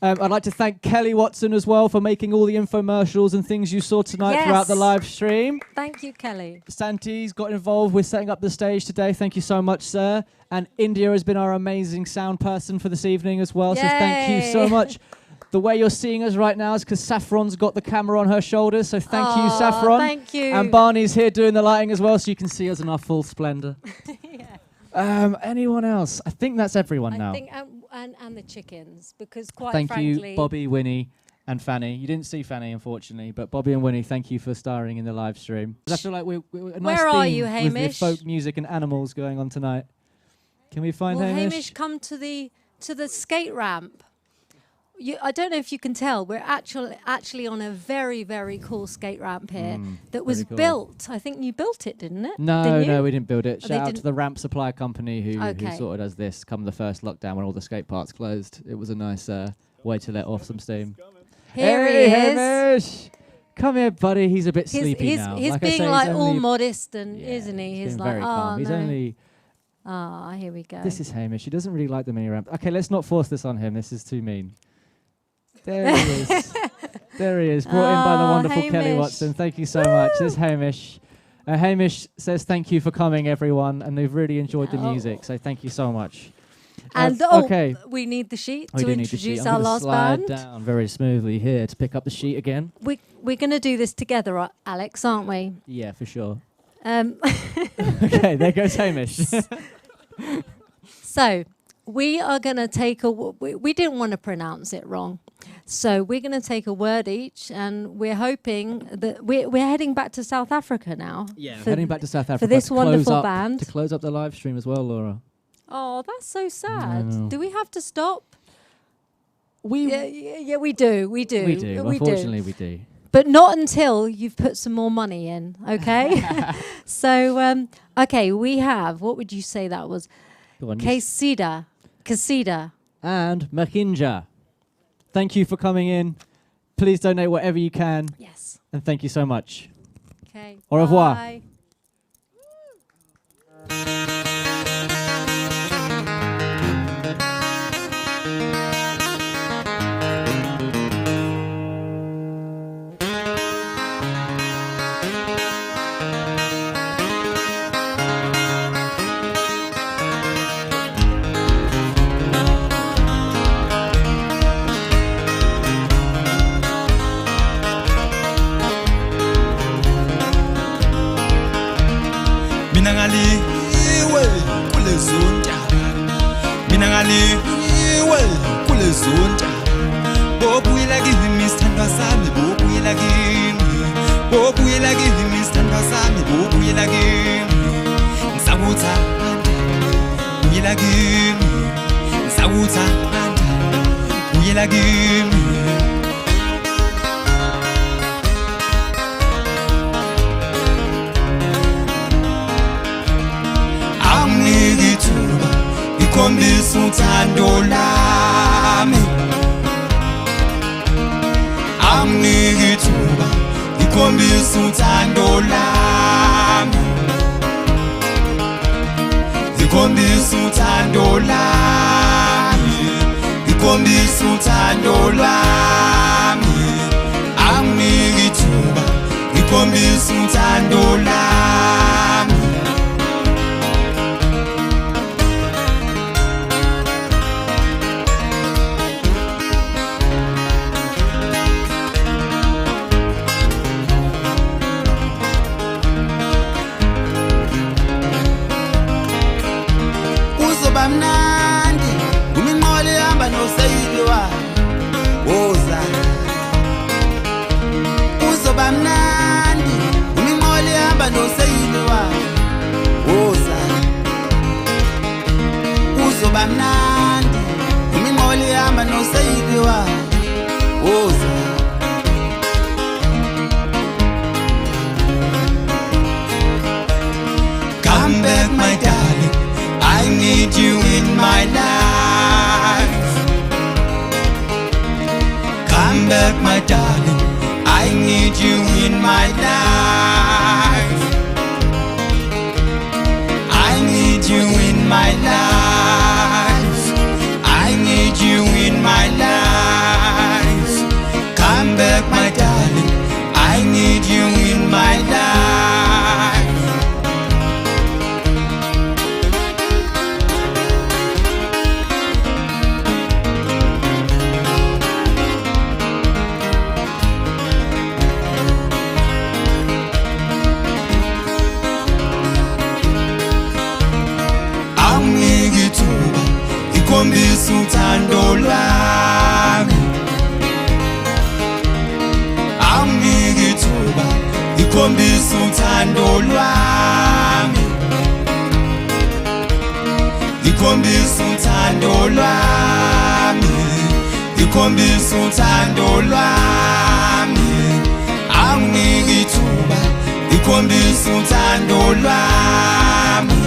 I'd like to thank Kelly Watson as well for making all the infomercials and things you saw tonight throughout the live stream. Thank you, Kelly. Santi's got involved with setting up the stage today. Thank you so much, sir. And India has been our amazing sound person for this evening as well. So thank you so much. The way you're seeing us right now is because Saffron's got the camera on her shoulders. So thank you, Saffron. Thank you. And Barney's here doing the lighting as well, so you can see us in our full splendor. Anyone else? I think that's everyone now. I think, and the chickens, because quite Thank frankly... you, Bobby, Winnie, and Fanny. You didn't see Fanny, unfortunately, but Bobby and Winnie, thank you for starring in the live stream. I feel like we're a nice Where are theme you, Hamish? with the folk music and animals going on tonight. Can we find Hamish? Hamish, come to the skate ramp. I don't know if you can tell, we're actually on a very, very cool skate ramp here that was built. I think you built it, didn't it? No, we didn't build it. Shout out to the ramp supply company who sorted us this come the first lockdown when all the skate parks closed. It was a nice way to let off some steam. Here he is. Hamish! Come here, buddy. He's a bit sleepy now. He's being all modest, and isn't he? He's very calm. He's only... here we go. This is Hamish. He doesn't really like the mini ramp. Okay, let's not force this on him. This is too mean. There he is. There he is, brought in by the wonderful Hamish. Kelly Watson. Thank you so much. This is Hamish. Hamish says thank you for coming, everyone, and they've really enjoyed the music, so thank you so much. And okay. We need the sheet We to do need the sheet. introduce I'm our gonna last slide band. down very smoothly here to pick up the sheet again. We're going to do this together, Alex, aren't we? Yeah, for sure. Okay, there goes Hamish. So we are going to take we didn't want to pronounce it wrong. So we're going to take a word each, and we're hoping that we're heading back to South Africa now. Yeah, heading back to South Africa for this wonderful band. To close up the live stream as well, Laura. Oh, that's so sad. No. Do we have to stop? We we do. We do. Unfortunately, we do. But not until you've put some more money in, okay? So, okay, we have, what would you say that was? Casida. And Makinja. Thank you for coming in. Please donate whatever you can. Yes. And thank you so much. Okay. Au revoir. Bye. Mina ngaliwe kulezonta Mina ngaliwe kulezonta Bobuye bobuyela kimi sithandwa sami bobuyela kimi bobuyela kimi sithandwa sami bobuyela kimi ngisakuthanda buyela kimi ngisakuthanda buyela kimi amnike ithuba ikhombisa uthando lami amnike ithuba ikhombisa uthando lami ikhombisa uthando lami ikhombisa uthando lami amnike ithuba ikhombisa uthando lami bamnandi uminqole ihamba noseyili wayo woza uzoba mnandi uminqole ihamba noseyili wayo woza uzoba mnandi uminqole ihamba noseyili wayo woza come back my darling I need you in my life. Come back, my darling. I need you in my life. I need you in my life. I need you in my life. Come back, my darling. I need you in my life. Ikhombisa uthando lwami amnike ithuba ikhombisa uthando lwami ikhombisa uthando lwami ikhombisa uthando lwami amnike ithuba ikhombisa uthando lwami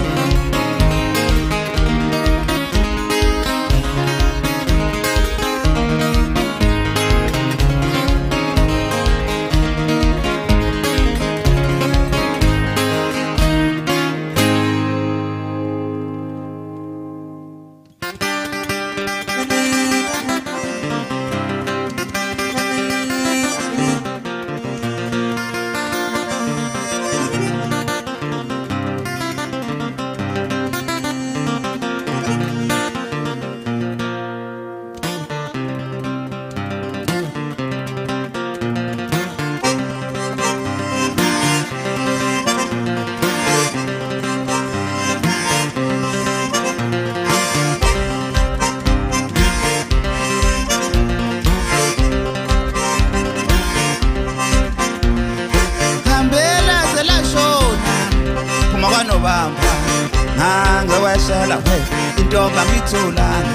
intombi angithulanga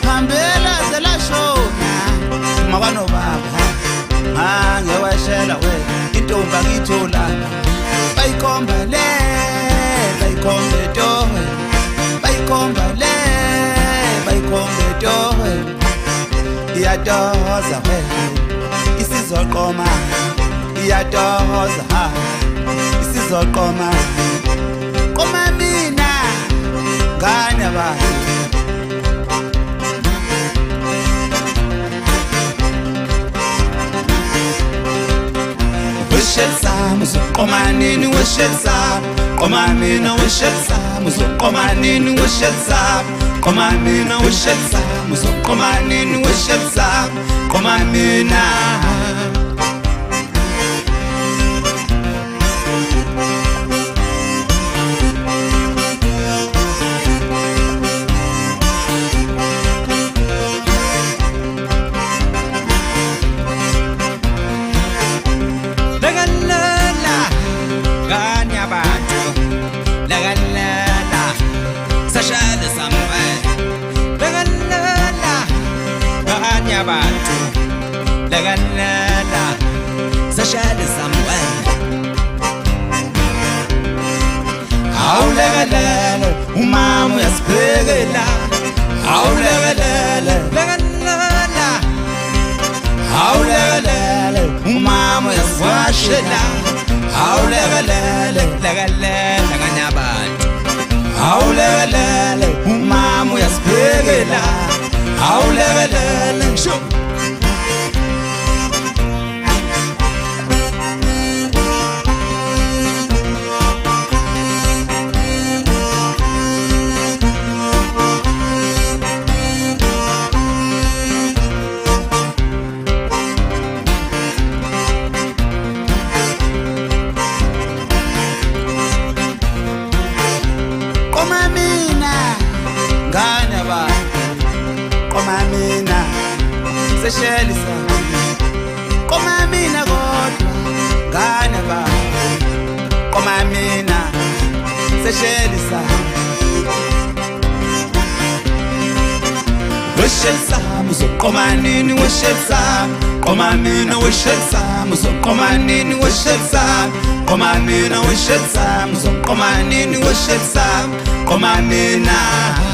hambela zelashona mabano baba ngange washela we intombi angithulanga bayikhomba le bayikhombe towe bayikhomba le bayikhombe towe iyatoza we isizoqoma iyatoza isizoqoma qoma mina ngane abantu Wishelsam uzoqomanini wishelsam qoma mina wishelsam uzoqomanini wishelsam qoma mina wishelsam uzoqomanini wishelsam qoma mina bantu lekelela seshele somewhere awulekelele umama uyasibhekela awulekelele lekelela awulekelele umama uyasivashela awulekelele lekelela kanyabantu awulekelele umama uyasibhekela awulekelele sho seshelisa koma mina kodwa ngane ba koma mina seshelisa weshelisa muzoqoma nini weshelisa koma mina weshelisa muzoqoma nini weshelisa koma mina weshelisa muzoqoma nini weshelisa koma mina